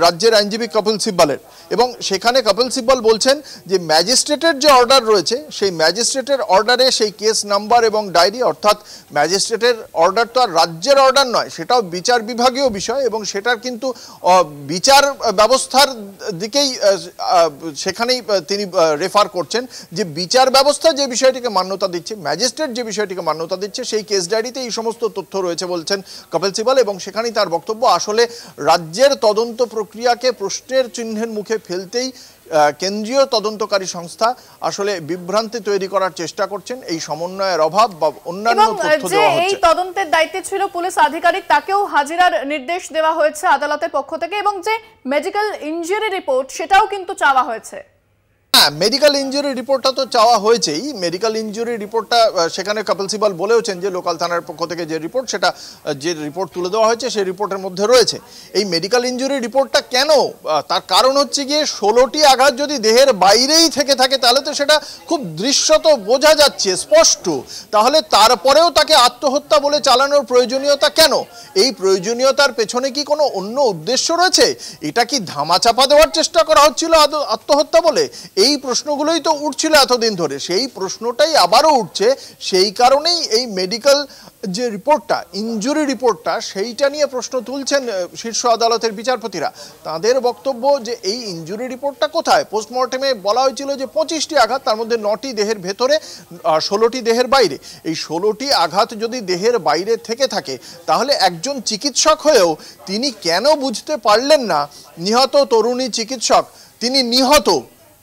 Speaker 2: রাজ্যের আইনজীবী কপিল সিব্বলের। এবং সেখানে কপিল সিব্বল বলছেন যে ম্যাজিস্ট্রেটের যে অর্ডার রয়েছে সেই ম্যাজিস্ট্রেটের অর্ডারে সেই কেস নাম্বার এবং ডায়েরি, অর্থাৎ ম্যাজিস্ট্রেটের অর্ডার তো আর রাজ্যের অর্ডার নয়, সেটাও বিচার বিভাগীয় বিষয়, এবং সেটার কিন্তু বিচার ব্যবস্থার দিকেই সেখানেই তিনি রেফার করছেন যে বিচার ব্যবস্থা যে বিষয়টিকে মান্যতা দিচ্ছে, ম্যাজিস্ট্রেট যে বিষয়টিকে মান্যতা দিচ্ছে, সেই কেস ডায়েরিতে এই সমস্ত তথ্য রয়েছে বলছেন কপিল সিবাল। এবং সেখানেই তার বক্তব্য আসলে রাজ্যের তদন্ত প্রক্রিয়াকে প্রশ্নের চিহ্নের মুখে ফেলতেই কেন্দ্রীয় তদন্তকারী সংস্থা আসলে বিভ্রান্তি তৈরি করার চেষ্টা করছেন, এই সমন্বয়ের অভাব বা অন্যান্য তথ্য দেওয়া হচ্ছে।
Speaker 1: এই তদন্তের দায়িত্বে ছিল পুলিশ আধিকারিক, তাকেও হাজিরার নির্দেশ দেওয়া হয়েছে আদালতের পক্ষ থেকে, এবং যে মেডিকেল ইনজুরি রিপোর্ট সেটাও কিন্তু চাওয়া হয়েছে।
Speaker 2: হ্যাঁ, মেডিকেল ইনজুরি রিপোর্টটা তো চাওয়া হয়েছেই। মেডিকেল ইনজুরি রিপোর্টটা সেখানে কপিল সিবাল বলেওছেন যে লোকাল থানার পক্ষ থেকে যে রিপোর্ট, সেটা যে রিপোর্ট তুলে দেওয়া হয়েছে সেই রিপোর্টের মধ্যে রয়েছে। এই মেডিকেল ইনজুরি রিপোর্টটা কেন, তার কারণ হচ্ছে গিয়ে 16টি আঘাত যদি দেহের বাইরেই থেকে থাকে তাহলে তো সেটা খুব দৃশ্যত বোঝা যাচ্ছে, স্পষ্ট। তাহলে তারপরেও তাকে আত্মহত্যা বলে চালানোর প্রয়োজনীয়তা কেন? এই প্রয়োজনীয়তার পেছনে কি কোনো অন্য উদ্দেশ্য রয়েছে? এটা কি ধামাচাপা দেওয়ার চেষ্টা করা হচ্ছিল আত্মহত্যা বলে? এই প্রশ্নগুলোই তো উঠছিল এতদিন ধরে, সেই প্রশ্নটাই আবারও উঠছে। সেই কারণেই এই মেডিকেল যে রিপোর্টটা, ইনজুরি রিপোর্টটা, সেইটা নিয়ে প্রশ্ন তুলছেন শীর্ষ আদালতের বিচারপতিরা। তাদের বক্তব্য যে এই ইনজুরি রিপোর্টটা কোথায়? পোস্টমর্টেমে বলা হয়েছিল যে 25টি আঘাত, তার মধ্যে 9টি দেহের ভেতরে, 16টি দেহের বাইরে। এই 16টি আঘাত যদি দেহের বাইরে থেকে থাকে তাহলে একজন চিকিৎসক হয়েও তিনি কেন বুঝতে পারলেন না নিহত তরুণী চিকিৎসক তিনি নিহত,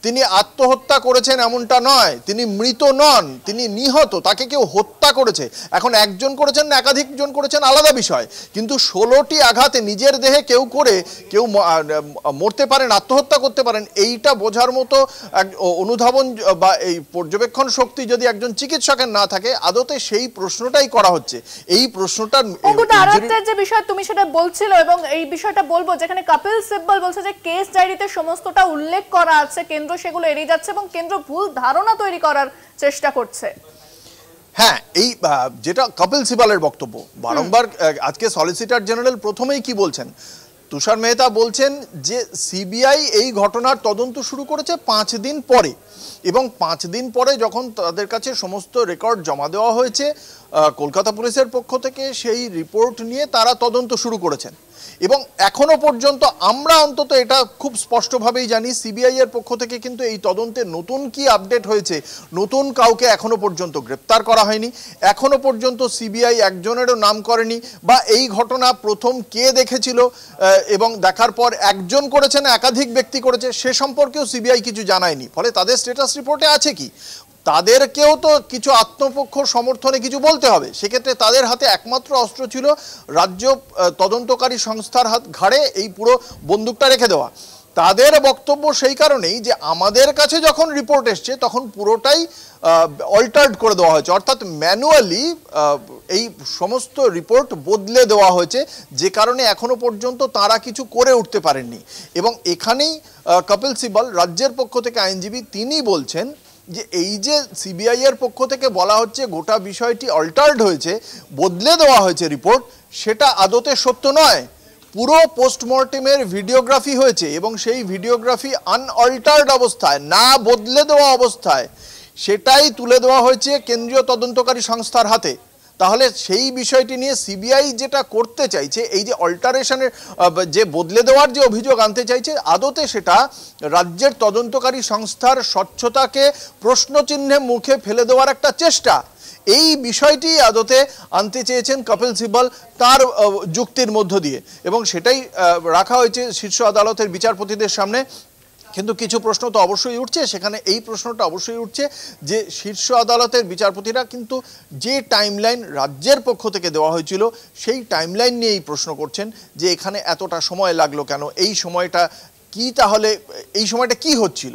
Speaker 2: তিনি আত্মহত্যা করেছেন এমনটা নয়, তিনি মৃত নন, তিনি নিহত, তাকে কেউ হত্যা করেছে। এখন একজন করেছেন না একাধিক জন করেছেন আলাদা বিষয়, কিন্তু 16টি আঘাতে নিজের দেহে কেউ করে কেউ মরতে পারেন, আত্মহত্যা করতে পারেন, এইটা বোঝার মতো অনুধাবন বা এই পর্যবেক্ষণ শক্তি যদি একজন চিকিৎসকের না থাকে, আদতে সেই প্রশ্নটাই করা হচ্ছে। এই প্রশ্নটার
Speaker 1: যে বিষয় তুমি সেটা বলছিল, এবং এই বিষয়টা বলবো যেখানে কপিল সিব্বল বলছে যে কেস ডায়েরিতে সমস্তটা উল্লেখ করা আছে, কেন্দ্র সেগুলো এড়িয়ে যাচ্ছে এবং কেন্দ্র ভুল ধারণা তৈরি করার চেষ্টা করছে।
Speaker 2: হ্যাঁ, এই যেটা কপিল সিবালের বক্তব্য বারংবার, আজকে সলিসিটর জেনারেল প্রথমেই কি বলছেন, তুষার মেহতা বলছেন যে সিবিআই এই ঘটনার তদন্ত শুরু করেছে 5 দিন পরে, এবং 5 দিন পরে যখন তাদের কাছে সমস্ত রেকর্ড জমা দেওয়া হয়েছে কলকাতা পুলিশের পক্ষ থেকে, সেই রিপোর্ট নিয়ে তারা তদন্ত শুরু করেছেন। এবং এখনো পর্যন্ত আমরা অন্তত এটা খুব স্পষ্টভাবেই জানি, সিবিআই এর পক্ষ থেকে কিন্তু এই তদন্তে নতুন কি আপডেট হয়েছে, নতুন কাউকে এখনো পর্যন্ত গ্রেপ্তার করা হয়নি, এখনো পর্যন্ত সিবিআই একজনেরও নাম করেনি, বা এই ঘটনা প্রথম কে দেখেছিল এবং দেখার পর একজন করেছে না একাধিক ব্যক্তি করেছে সে সম্পর্কেও সিবিআই কিছু জানায়নি। ফলে তাদের স্ট্যাটাস রিপোর্টে আছে কি, তাদেরকেও তো কিছু আত্মপক্ষ সমর্থনে কিছু বলতে হবে। সেক্ষেত্রে তাদের হাতে একমাত্র অস্ত্র ছিল রাজ্য তদন্তকারী সংস্থার ঘাড়ে এই পুরো বন্দুকটা রেখে দেওয়া। তাদের বক্তব্য সেই কারণেই যে আমাদের কাছে যখন রিপোর্ট এসছে তখন পুরোটাই অল্টার্ড করে দেওয়া হয়েছে, অর্থাৎ ম্যানুয়ালি এই সমস্ত রিপোর্ট বদলে দেওয়া হয়েছে, যে কারণে এখনো পর্যন্ত তারা কিছু করে উঠতে পারেননি। এবং এখানেই কপিল সিবাল রাজ্যের পক্ষ থেকে আইনজীবী তিনি বলছেন যে এই যে সিবিআই এর পক্ষ থেকে বলা হচ্ছে গোটা বিষয়টি অল্টার্ড হয়েছে, বদলে দেওয়া হয়েছে রিপোর্ট, সেটা আদতে সত্য নয়। পুরো পোস্টমর্টেমের ভিডিওগ্রাফি হয়েছে এবং সেই ভিডিওগ্রাফি আনঅল্টার্ড অবস্থায়, না বদলে দেওয়া অবস্থায়, সেটাই তুলে দেওয়া হয়েছে কেন্দ্রীয় তদন্তকারী সংস্থার হাতে। তাহলে সেই বিষয়টি নিয়ে সিবিআই যেটা করতে চাইছে, এই যে অল্টারেশনের যে বদলে দেওয়ার যে অভিযোগ আনতে চাইছে, আদতে সেটা রাজ্যের তদন্তকারী সংস্থার স্বচ্ছতাকে প্রশ্নচিহ্নে মুখে ফেলে দেওয়ার একটা চেষ্টা। এই বিষয়টি আদতে আনতে চেয়েছেন কপিল সিব্বল তার যুক্তির মধ্য দিয়ে, এবং সেটাই রাখা হয়েছে শীর্ষ আদালতের বিচারপতিদের সামনে। কিন্তু কিছু প্রশ্ন তো অবশ্যই উঠছে সেখানে। এই প্রশ্নটা অবশ্যই উঠছে যে শীর্ষ আদালতের বিচারপতিরা কিন্তু যে টাইমলাইন রাজ্যের পক্ষ থেকে দেওয়া হয়েছিল সেই টাইমলাইন নিয়েই প্রশ্ন করছেন যে এখানে এতটা সময় লাগলো কেন, এই সময়টা কি, তাহলে এই সময়টা কি হচ্ছিল।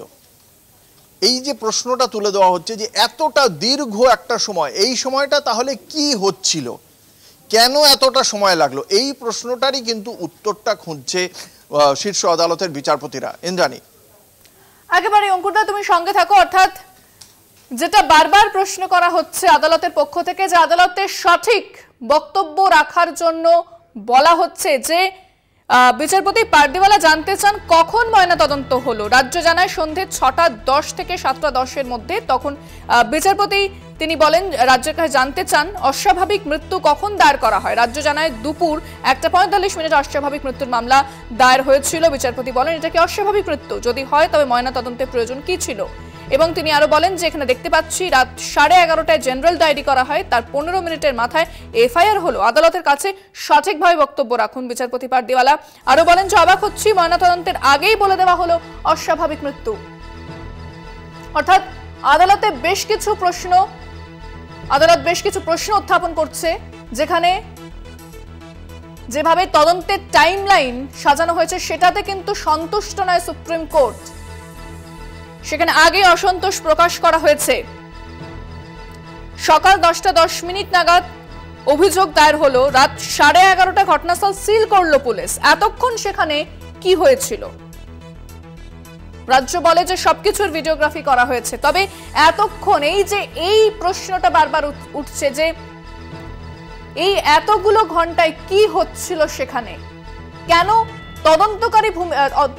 Speaker 2: এই যে প্রশ্নটা তুলে দেওয়া হচ্ছে যে এতটা দীর্ঘ একটা সময়, এই সময়টা তাহলে কি হচ্ছিল, কেন এতটা সময় লাগলো, এই প্রশ্নটারই কিন্তু উত্তরটা খুঁজছে শীর্ষ আদালতের বিচারপতিরা। ইন্দ্রাণী,
Speaker 1: একেবারে অঙ্কুরদা তুমি সঙ্গে থাকো। অর্থাৎ যেটা বারবার প্রশ্ন করা হচ্ছে আদালতের পক্ষ থেকে, যে আদালতের সঠিক বক্তব্য রাখার জন্য বলা হচ্ছে যে বিচারপতি পারদিওয়ালা জানতে চান কখন ময়নাতদন্ত হলো। রাজ্য জানায় সন্ধে 6:10 থেকে 7:10 মধ্যে। তখন বিচারপতি তিনি বলেন রাজ্যের কাছে জানতে চান অস্বাভাবিক মৃত্যু কখন দায়ের করা হয়। রাজ্য জানায় দুপুর 1:45 অস্বাভাবিক মৃত্যুর মামলা দায়ের হয়েছিল। বিচারপতি বলেন এটা কি অস্বাভাবিক মৃত্যু, যদি হয় তবে ময়নাতদন্তের প্রয়োজন কি ছিল। এবং তিনি আরো বলেন যে এখানে দেখতে পাচ্ছি রাত 11:30টায় জেনারেল ডায়েরি করা হয়, তার 15 মিনিটের মাথায় এফআইআর হলো। আদালতের কাছে সঠিকভাবে বক্তব্য রাখুন বিচারপতি পারদিওয়ালা। আরো বলেন যে অবাক হচ্ছি, ময়নাতদন্তের আগেই বলে দেওয়া হলো অস্বাভাবিক মৃত্যু। অর্থাৎ আদালত বেশ কিছু প্রশ্ন উত্থাপন করছে, যেখানে যেভাবে তদন্তের টাইমলাইন সাজানো হয়েছে সেটাতে কিন্তু সন্তুষ্ট নয় সুপ্রিম কোর্ট। সেখানে আগে অসন্তোষ প্রকাশ করা হয়েছে। সকাল 10:10 নাগাদ অভিযোগ দায়ের হলো, রাত 11:30 ঘটনাস্থল সিল করলো পুলিশ। এতক্ষণ সেখানে কি হয়েছিল? রাজ্য বলে যে সবকিছুর ভিডিওগ্রাফি করা হয়েছে, তবে এতক্ষণ এই প্রশ্নটা বারবার উঠছে যে এই এতগুলো ঘন্টায় কি হচ্ছিল সেখানে, কেন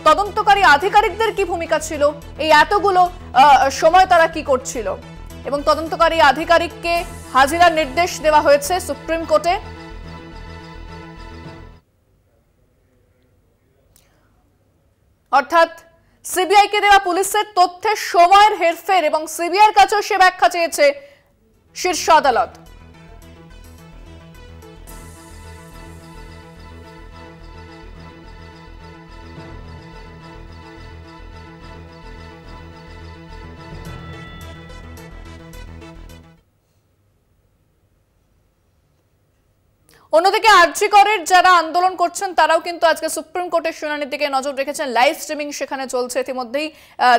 Speaker 1: তদন্তকারী আধিকারিকদের কি ভূমিকা ছিল, এই এতগুলো সময় তারা কি করছিল। এবং তদন্তকারী আধিকারিককে হাজিরার নির্দেশ দেওয়া হয়েছে সুপ্রিম কোর্টে। অর্থাৎ সিবিআই কে দেওয়া পুলিশের তথ্যের সময়ের হেরফের এবং সিবিআইয়ের কাছেও সে ব্যাখ্যা চেয়েছে শীর্ষ আদালত। অন্যদিকে আরজি করের যারা আন্দোলন করছেন তারাও কিন্তু আজকে সুপ্রিম কোর্টের শুনানির দিকে নজর রেখেছেন। লাইভ স্ট্রিমিং সেখানে চলছে। ইতিমধ্যেই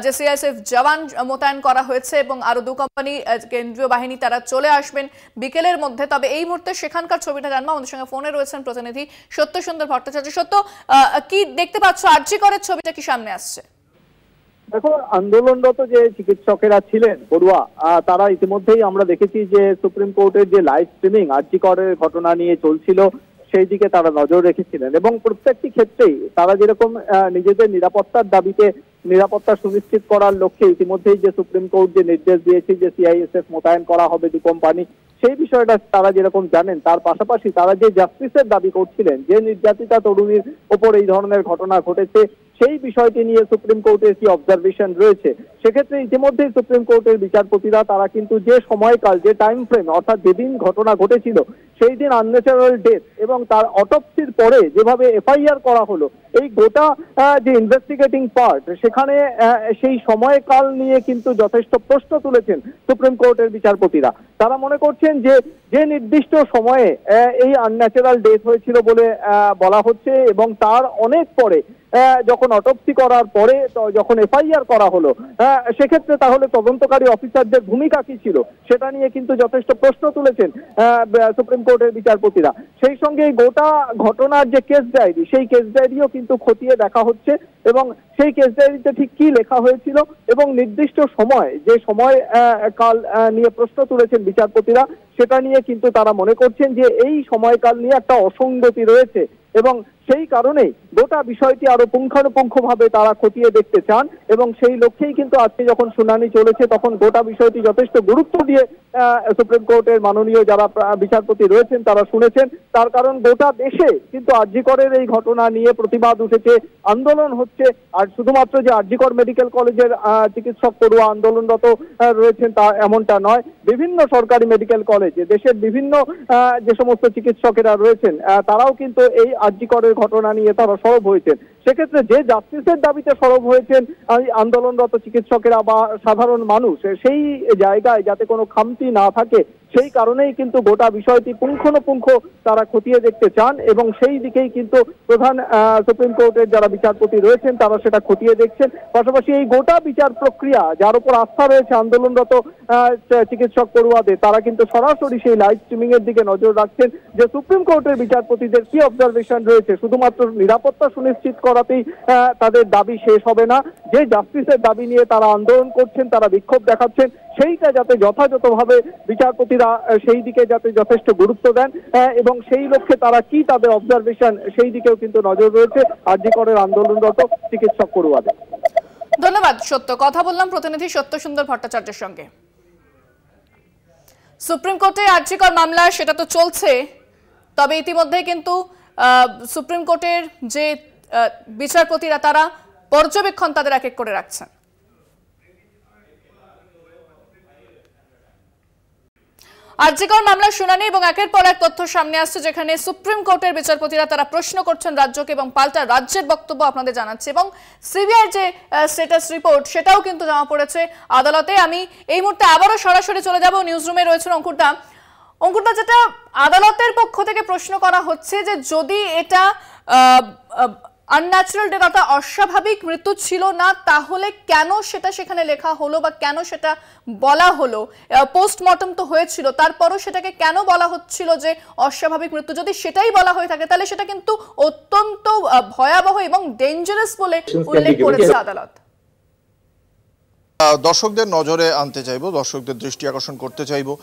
Speaker 1: যে সিআইএসএফ জওয়ান মোতায়েন করা হয়েছে এবং আরো 2 কোম্পানি কেন্দ্রীয় বাহিনী তারা চলে আসবেন বিকেলের মধ্যে। তবে এই মুহূর্তে সেখানকার ছবিটা জানবো। আমাদের সঙ্গে ফোনে রয়েছেন প্রতিনিধি সত্য সুন্দর ভট্টাচার্য। সত্য, কি দেখতে পাচ্ছ, আরজি করের ছবিটা কি সামনে আসছে?
Speaker 3: দেখো, আন্দোলনরত যে চিকিৎসকেরা ছিলেন পড়ুয়া, তারা ইতিমধ্যেই আমরা দেখেছি যে সুপ্রিম কোর্টের যে লাইভ স্ট্রিমিং আরজি করের ঘটনা নিয়ে চলছিল সেই দিকে তারা নজর রেখেছিলেন এবং প্রত্যেকটি ক্ষেত্রেই তারা যেরকম নিজেদের নিরাপত্তার দাবিতে নিরাপত্তা সুনিশ্চিত করার লক্ষ্যে ইতিমধ্যেই যে সুপ্রিম কোর্ট যে নির্দেশ দিয়েছে যে সিআইএসএফ মোতায়েন করা হবে 2 কোম্পানি, সেই বিষয়টা তারা যেরকম জানেন, তার পাশাপাশি তারা যে জাস্টিসের দাবি করছিলেন, যে নির্যাতিতা তরুণীর ওপর এই ধরনের ঘটনা ঘটেছে সেই বিষয়টি নিয়ে সুপ্রিম কোর্টের কি অবজারভেশন রয়েছে, সেক্ষেত্রে ইতিমধ্যেই সুপ্রিম কোর্টের বিচারপতিরা তারা কিন্তু যে সময়কাল, যে টাইম ফ্রেম, অর্থাৎ যেদিন ঘটনা ঘটেছিল সেই দিন আনন্যাচারাল ডেথ এবং তার অটোপসির পরে যেভাবে এফআইআর করা হলো, এই গোটা যে ইনভেস্টিগেটিং পার্ট, সেখানে সেই সময়কাল নিয়ে কিন্তু যথেষ্ট প্রশ্ন তুলেছেন সুপ্রিম কোর্টের বিচারপতিরা। তারা মনে করছেন যে নির্দিষ্ট সময়ে এই আনন্যাচারাল ডেথ হয়েছিল বলে বলা হচ্ছে এবং তার অনেক পরে যখন অটোপসি করার পরে যখন এফআইআর করা হলো, সেক্ষেত্রে তাহলে তদন্তকারী অফিসারদের ভূমিকা কি ছিল সেটা নিয়ে কিন্তু যথেষ্ট প্রশ্ন তুলেছেন সুপ্রিম কোর্টের বিচারপতিরা। সেই সঙ্গে গোটা ঘটনার যে কেস ডায়েরি, সেই কেস ডায়েরিও কিন্তু খতিয়ে দেখা হচ্ছে এবং সেই কেস ডায়েরিতে ঠিক কি লেখা হয়েছিল এবং নির্দিষ্ট সময় যে সময় কাল নিয়ে প্রশ্ন তুলেছেন বিচারপতিরা, সেটা নিয়ে কিন্তু তারা মনে করছেন যে এই সময়কাল নিয়ে একটা অসঙ্গতি রয়েছে এবং সেই কারণেই গোটা বিষয়টি আরো পুঙ্খানুপুঙ্খভাবে তারা খতিয়ে দেখতে চান এবং সেই লক্ষ্যেই কিন্তু আজকে যখন শুনানি চলেছে তখন গোটা বিষয়টি যথেষ্ট গুরুত্ব দিয়ে সুপ্রিম কোর্টের মাননীয় যারা বিচারপতি রয়েছেন তারা শুনেছেন। তার কারণ গোটা দেশে কিন্তু আরজি করের এই ঘটনা নিয়ে প্রতিবাদ উঠেছে, আন্দোলন হচ্ছে। আর শুধুমাত্র যে আরজি কর মেডিকেল কলেজের চিকিৎসক পড়ুয়া আন্দোলনরত রয়েছেন তা এমনটা নয়, বিভিন্ন সরকারি মেডিকেল কলেজে দেশের বিভিন্ন যে সমস্ত চিকিৎসকেরা রয়েছেন তারাও কিন্তু এই আরজি করের ঘটনা নিয়ে তারা সরব হয়েছেন। সেক্ষেত্রে যে জাস্টিসের দাবিতে সরব হয়েছেন আন্দোলনরত চিকিৎসকেরা বা সাধারণ মানুষ, সেই জায়গায় যাতে কোনো খামতি না থাকে সেই কারণেই কিন্তু গোটা বিষয়টি পুঙ্খানুপুঙ্খ তারা খতিয়ে দেখতে চান এবং সেই দিকেই কিন্তু প্রধান সুপ্রিম কোর্টের যারা বিচারপতি রয়েছেন তারা সেটা খতিয়ে দেখছেন। পাশাপাশি এই গোটা বিচার প্রক্রিয়া যার উপর আস্থা রয়েছে আন্দোলনরত চিকিৎসক পড়ুয়াদের, তারা কিন্তু সরাসরি সেই লাইভ স্ট্রিমিং এর দিকে নজর রাখছেন যে সুপ্রিম কোর্টের বিচারপতিদের কি অবজারভেশন রয়েছে। শুধুমাত্র নিরাপত্তা সুনিশ্চিত করাতেই তাদের দাবি শেষ হবে না, যে জাস্টিসের দাবি নিয়ে তারা আন্দোলন করছেন, তারা বিক্ষোভ দেখাচ্ছেন, সেইটা যাতে যথাযথভাবে বিচারপতিরা সেই দিকে যাতে যথেষ্ট গুরুত্ব দেন এবং সেই লক্ষ্যে তারা কি তাদের অবজারভেশন সেই দিকেও কিন্তু নজর রয়েছে আরজি করের আন্দোলনরত চিকিৎসক পড়ুয়াদের।
Speaker 1: ধন্যবাদ সত্য। কথা বললাম প্রতিনিধি সত্য সুন্দর ভট্টাচার্যের সঙ্গে। সুপ্রিম কোর্টে আরজি কর মামলা সেটা তো চলছে, তবে ইতিমধ্যে কিন্তু সুপ্রিম কোর্টের যে বিচারপতিরা তারা পর্যবেক্ষণ তাদের এক এক করে রাখছেন। আরজি কর মামলার শুনানি এবং একের পর এক তথ্য সামনে আসছে, যেখানে সুপ্রিম কোর্টের বিচারপতিরা তারা প্রশ্ন করছেন রাজ্যকে এবং পাল্টা রাজ্যের বক্তব্য আপনাদের জানাচ্ছে এবং সিবিআই যে স্ট্যাটাস রিপোর্ট সেটাও কিন্তু জমা পড়েছে আদালতে। আমি এই মুহূর্তে আবারও সরাসরি চলে যাব, নিউজ রুমে রয়েছেন অঙ্কুরদা। অঙ্কুরদা, যেটা আদালতের পক্ষ থেকে প্রশ্ন করা হচ্ছে যে যদি এটা আনন্যাচারাল ডেথ অর্থাৎ অস্বাভাবিক মৃত্যু ছিল না তাহলে কেন সেটা সেখানে লেখা হলো বা কেন সেটা বলা হলো? পোস্টমর্টম তো হয়েছিল, তারপরও সেটাকে কেন বলা হচ্ছিল যে অস্বাভাবিক মৃত্যু? যদি সেটাই বলা হয়ে থাকে তাহলে সেটা কিন্তু অত্যন্ত ভয়াবহ এবং ডেঞ্জারাস বলে উল্লেখ করেছে আদালত।
Speaker 2: দর্শকদের নজরে আনতে চাইবো, দর্শকদের দৃষ্টি আকর্ষণ করতে চাইবো,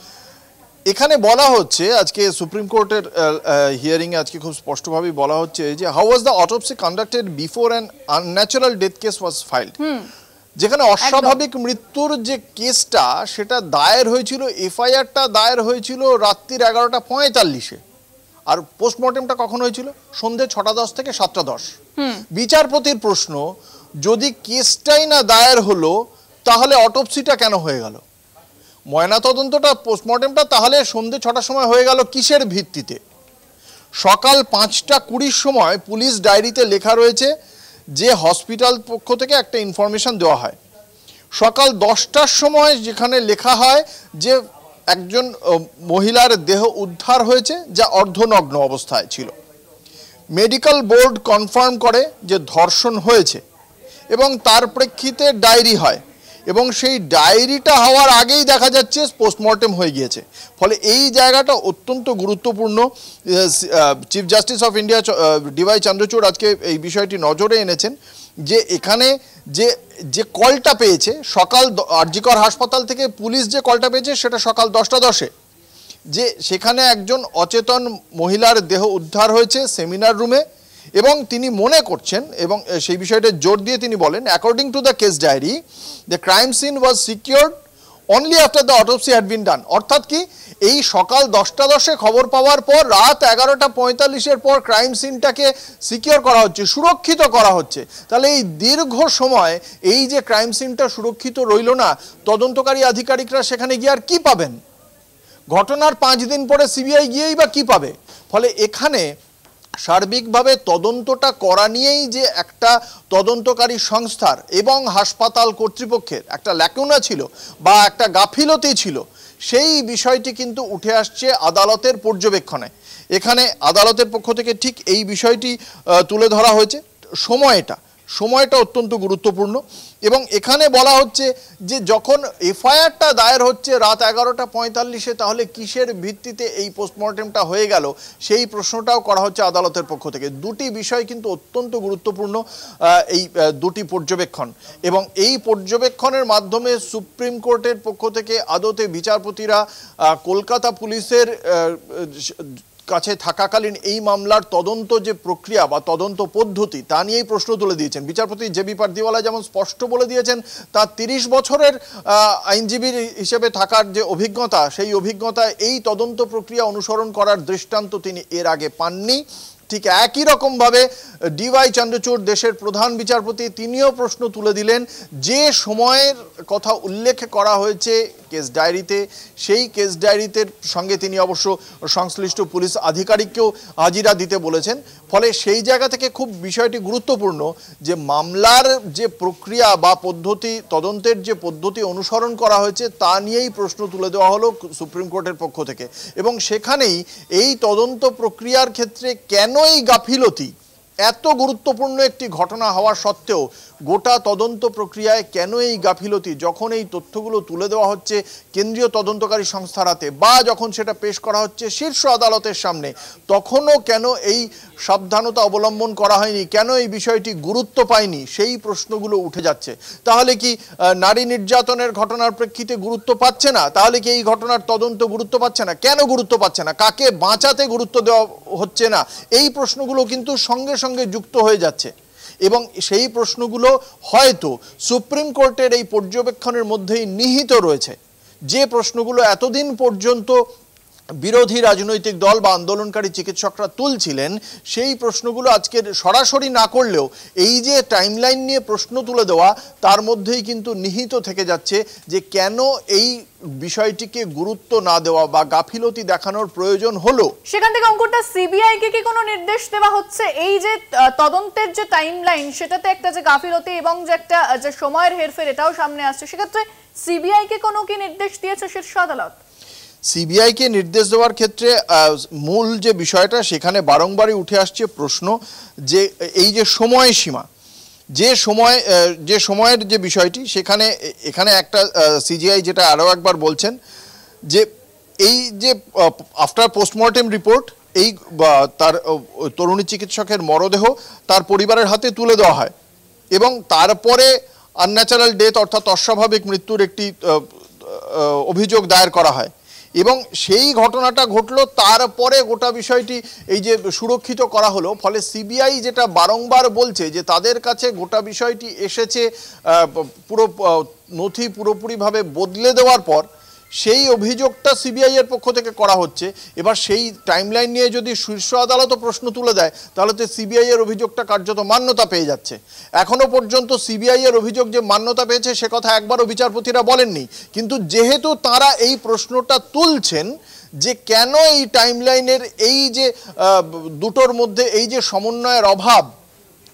Speaker 2: এখানে বলা হচ্ছে আজকে সুপ্রিম কোর্টের হিয়ারিং এ আজকে খুব স্পষ্টভাবে বলা হচ্ছে যে how was the autopsy conducted before an unnatural death case was ফাইলড। যেখানে অস্বাভাবিক মৃত্যুর যে কেসটা সেটা দায়ের হয়েছিল, এফআইআরটা দায়ের হয়েছিল রাত্রির 11:45-এ, আর পোস্টমর্টেমটা কখন হয়েছিল? সন্ধ্যে 6:10 থেকে 7:10। বিচারপতির প্রশ্ন, যদি কেসটাই না দায়ের হলো তাহলে অটোপসিটা কেন হয়ে গেল? ময়নাতদন্তটা পোস্টমর্টেমটা তাহলে সন্ধ্যে 6টার সময় হয়ে গেল কিসের ভিত্তিতে? সকাল 5:20 সময় পুলিশ ডায়েরিতে লেখা রয়েছে যে হসপিটাল পক্ষ থেকে একটা ইনফরমেশন দেওয়া হয়। সকাল 10টার সময় যেখানে লেখা হয় যে একজন মহিলার দেহ উদ্ধার হয়েছে যা অর্ধনগ্ন অবস্থায় ছিল। মেডিকেল বোর্ড কনফার্ম করে যে ধর্ষণ হয়েছে এবং তার প্রেক্ষিতে ডায়েরি হয় এবং সেই ডায়েরিটা হওয়ার আগেই দেখা যাচ্ছে পোস্টমর্টেম হয়ে গিয়েছে। ফলে এই জায়গাটা অত্যন্ত গুরুত্বপূর্ণ। Chief justice of India D Y Chandrachud আজকে এই বিষয়টি নজরে এনেছেন যে এখানে যে কলটা পেয়েছে সকাল আরজি কর হাসপাতাল থেকে পুলিশ যে কলটা পেয়েছে সেটা সকাল 10:10-এ, যে সেখানে একজন অচেতন মহিলার দেহ উদ্ধার হয়েছে সেমিনার রুমে এবং তিনি মনে করছেন এবং সেই বিষয়টা জোর দিয়ে তিনি বলেন, according to the case diary the crime scene was secured only after the autopsy had been done. অর্থাৎ কি, এই সকাল 10:10-এ খবর পাওয়ার পর রাত 11:45-এর পর ক্রাইম সিনটাকে সিকিউর করা হচ্ছে, সুরক্ষিত করা হচ্ছে। তাহলে এই দীর্ঘ সময় এই যে ক্রাইম সিনটা সুরক্ষিত রইল না, তদন্তকারী আধিকারিকরা সেখানে গিয়ে আর কি পাবেন? ঘটনার 5 দিন পরে সিবিআই গিয়েই বা কি পাবে? ফলে এখানে সার্বিকভাবে তদন্তটা করা নিয়েই যে একটা তদন্তকারী সংস্থার এবং হাসপাতাল কর্তৃপক্ষের একটা ল্যাকুনা ছিল বা একটা গাফিলতি ছিল, সেই বিষয়টি কিন্তু উঠে আসছে আদালতের পর্যবেক্ষণে। এখানে আদালতের পক্ষ থেকে ঠিক এই বিষয়টি তুলে ধরা হয়েছে। সময়টা অত্যন্ত গুরুত্বপূর্ণ। এবং এখানে বলা হচ্ছে যে যখন এফআইআরটা দায়ের হচ্ছে রাত 11:45, তাহলে কিসের ভিত্তিতে এই পোস্টমর্টেমটা হয়ে গেল সেই প্রশ্নটাও করা হচ্ছে আদালতের পক্ষ থেকে। দুটি বিষয় কিন্তু অত্যন্ত গুরুত্বপূর্ণ, এই দুটি পর্যবেক্ষণ, এবং এই পর্যবেক্ষণের মাধ্যমে সুপ্রিম কোর্টের পক্ষ থেকে আদতে বিচারপতিরা কলকাতা পুলিশের কাছে থাকাকালীন এই মামলার তদন্ত যে প্রক্রিয়া বা তদন্ত পদ্ধতি তা নিয়েই প্রশ্ন তুলে দিয়েছেন। বিচারপতি জেবি পারদিওয়ালা যেমন স্পষ্ট বলে দিয়েছেন তার 30 বছরের আইনজীবী হিসেবে থাকার যে অভিজ্ঞতা, সেই অভিজ্ঞতা এই তদন্ত প্রক্রিয়া অনুসরণ করার দৃষ্টান্ত তিনি এর আগে পাননি। ঠিক একই রকমভাবে ডিওয়াই চন্দ্রচূড় দেশের প্রধান বিচারপতি, তিনিও প্রশ্ন তুলে দিলেন যে সময়ের কথা উল্লেখ করা হয়েছে কেস ডায়েরিতে, সেই কেস ডায়েরিতে সঙ্গে তিনি অবশ্য সংশ্লিষ্ট পুলিশ আধিকারিককেও হাজিরা দিতে বলেছেন। ফলে সেই জায়গা থেকে খুব বিষয়টি গুরুত্বপূর্ণ যে মামলার যে প্রক্রিয়া বা পদ্ধতি, তদন্তের যে পদ্ধতি অনুসরণ করা হয়েছে তা নিয়েই প্রশ্ন তুলে দেওয়া হলো সুপ্রিম কোর্টের পক্ষ থেকে। এবং সেখানেই এই তদন্ত প্রক্রিয়ার ক্ষেত্রে কেন এই গাফিলতি, এত গুরুত্বপূর্ণ একটি ঘটনা হওয়া সত্ত্বেও গোটা তদন্ত প্রক্রিয়ায় কেন এই গাফিলতি, যখন এই তথ্যগুলো তুলে দেওয়া হচ্ছে কেন্দ্রীয় তদন্তকারী সংস্থার হাতে বা যখন সেটা পেশ করা হচ্ছে শীর্ষ আদালতের সামনে, তখনও কেন এই সাবধানতা অবলম্বন করা হয়নি, কেন এই বিষয়টি গুরুত্ব পায়নি, সেই প্রশ্নগুলো উঠে যাচ্ছে। তাহলে কি নারী নির্যাতনের ঘটনার প্রেক্ষিতে গুরুত্ব পাচ্ছে না? তাহলে কি এই ঘটনার তদন্ত গুরুত্ব পাচ্ছে না? কেন গুরুত্ব পাচ্ছে না? কাকে বাঁচাতে গুরুত্ব দেওয়া হচ্ছে না? এই প্রশ্নগুলো কিন্তু সঙ্গে সঙ্গে যুক্ত হয়ে যাচ্ছে। এবং সেই প্রশ্নগুলো হয়তো সুপ্রিম কোর্টের এই পর্যবেক্ষণের মধ্যেই নিহিত রয়েছে। যে প্রশ্নগুলো এতদিন পর্যন্ত বিরোধী রাজনৈতিক দল বা আন্দোলনকারী চিকিৎসকরা তুলছিলেন, সেই প্রশ্নগুলো আজকে সরাসরি না করলেও এই যে টাইমলাইন নিয়ে প্রশ্ন তুলে দেওয়া, তার মধ্যেই কিন্তু নিহিত থেকে যাচ্ছে যে কেন এই বিষয়টিকে গুরুত্ব না দেওয়া বা গাফিলতি দেখানোর প্রয়োজন হলো।
Speaker 1: সেখান থেকে অঙ্কুরটা, সিবিআই কে কি কোনো নির্দেশ দেওয়া হচ্ছে এই যে তদন্তের যে টাইমলাইন, সেটাতে একটা যে গাফিলতি এবং যে একটা যে সময়ের হেরফের এটাও সামনে আসছে, সেক্ষেত্রে সিবিআই কে কোনো কি নির্দেশ দিয়েছে শীর্ষ আদালত?
Speaker 2: সিবিআইকে নির্দেশ দেওয়ার ক্ষেত্রে মূল যে বিষয়টা, সেখানে বারংবারই উঠে আসছে প্রশ্ন যে এই যে সময়সীমা, যে সময়ের যে বিষয়টি, এখানে একটা সিজিআই যেটা আরও একবার বলছেন যে এই যে আফটার পোস্টমর্টেম রিপোর্ট, এই তার তরুণী চিকিৎসকের মরদেহ তার পরিবারের হাতে তুলে দেওয়া হয় এবং তারপরে আনন্যাচারাল ডেথ অর্থাৎ অস্বাভাবিক মৃত্যুর একটি অভিযোগ দায়ের করা হয় এবং সেই ঘটনাটা ঘটলো, তারপরে গোটা বিষয়টি এই যে সুরক্ষিত করা হলো। ফলে সিবিআই যেটা বারংবার বলছে যে তাদের কাছে গোটা বিষয়টি এসেছে পুরো নথি পুরোপুরিভাবে বদলে দেওয়ার পর, সেই অভিযোগটা সিবিআই এর পক্ষ থেকে করা হচ্ছে। এবার সেই টাইমলাইন নিয়ে যদি শীর্ষ আদালতও প্রশ্ন তুলে দেয়, তাহলে তো সিবিআই এর অভিযোগটা কার্যত মান্যতা পেয়ে যাচ্ছে। এখনো পর্যন্ত সিবিআই এর অভিযোগ যে মান্যতা পেয়েছে সে কথা একবারও বিচারপতিরা বলেননি, কিন্তু যেহেতু তারা এই প্রশ্নটা তুলছেন যে কেন এই টাইমলাইনের এই যে দুটোর মধ্যে এই যে সমন্বয়ের অভাব,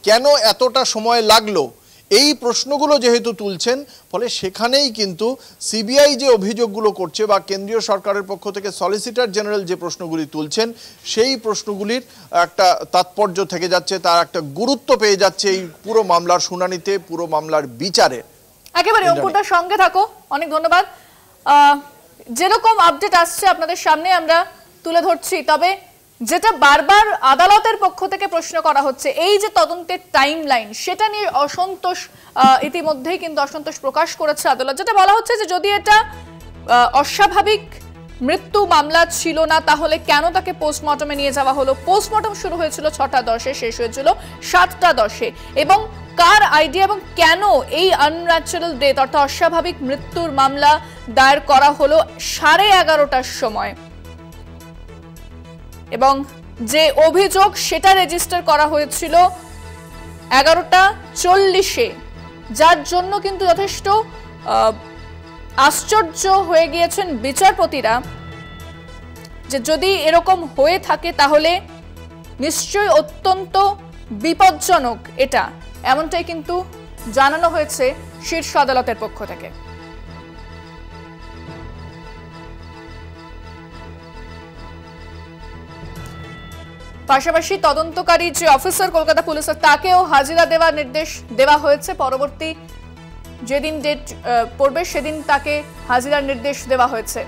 Speaker 2: কেন এতটা সময় লাগলো, এই প্রশ্নগুলো যেহেতু তুলছেন, ফলে সেখানেই কিন্তু সিবিআই যে অভিযোগগুলো করছে বা কেন্দ্রীয় সরকারের পক্ষ থেকে সলিসিটর জেনারেল যে প্রশ্নগুলি তুলছেন, সেই প্রশ্নগুলির একটা তাৎপর্য থেকে যাচ্ছে, তার একটা গুরুত্ব পেয়ে যাচ্ছে এই পুরো মামলার শুনানিতে, পুরো মামলার বিচারে।
Speaker 1: একেবারে অঙ্কুরটার সঙ্গে থাকো, অনেক ধন্যবাদ। যেরকম আপডেট আসছে আপনাদের সামনে আমরা তুলে ধরছি, তবে যেটা বারবার আদালতের পক্ষ থেকে প্রশ্ন করা হচ্ছে এই যে তদন্তের টাইমলাইন, সেটা নিয়ে অসন্তোষ ইতিমধ্যেই কিন্তু অসন্তোষ প্রকাশ করেছে আদালত। যেটা বলা হচ্ছে যে যদি এটা অস্বাভাবিক মৃত্যু মামলা ছিল না, তাহলে কেন তাকে পোস্টমর্টমে নিয়ে যাওয়া হলো? পোস্টমর্টম শুরু হয়েছিল 6:10, শেষ হয়েছিল 7:10, এবং কার আইডিয়া এবং কেন এই আনন্যাচারাল ডেথ অর্থাৎ অস্বাভাবিক মৃত্যুর মামলা দায়ের করা হলো 11:30টার সময়, এবং যে অভিযোগ সেটা রেজিস্টার করা হয়েছিল 11:40, যার জন্য কিন্তু যথেষ্ট আশ্চর্য হয়ে গিয়েছেন বিচারপতিরা যে যদি এরকম হয়ে থাকে তাহলে নিশ্চয়ই অত্যন্ত বিপজ্জনক এটা, এমনটাই কিন্তু জানানো হয়েছে শীর্ষ আদালতের পক্ষ থেকে। পাশাপাশি তদন্তকারী যে অফিসার কলকাতা পুলিশের তাকেও হাজিরা দেওয়ার নির্দেশ দেওয়া হয়েছে। পরবর্তী যেদিন ডেট পড়বে সেদিন তাকে হাজিরার নির্দেশ দেওয়া হয়েছে।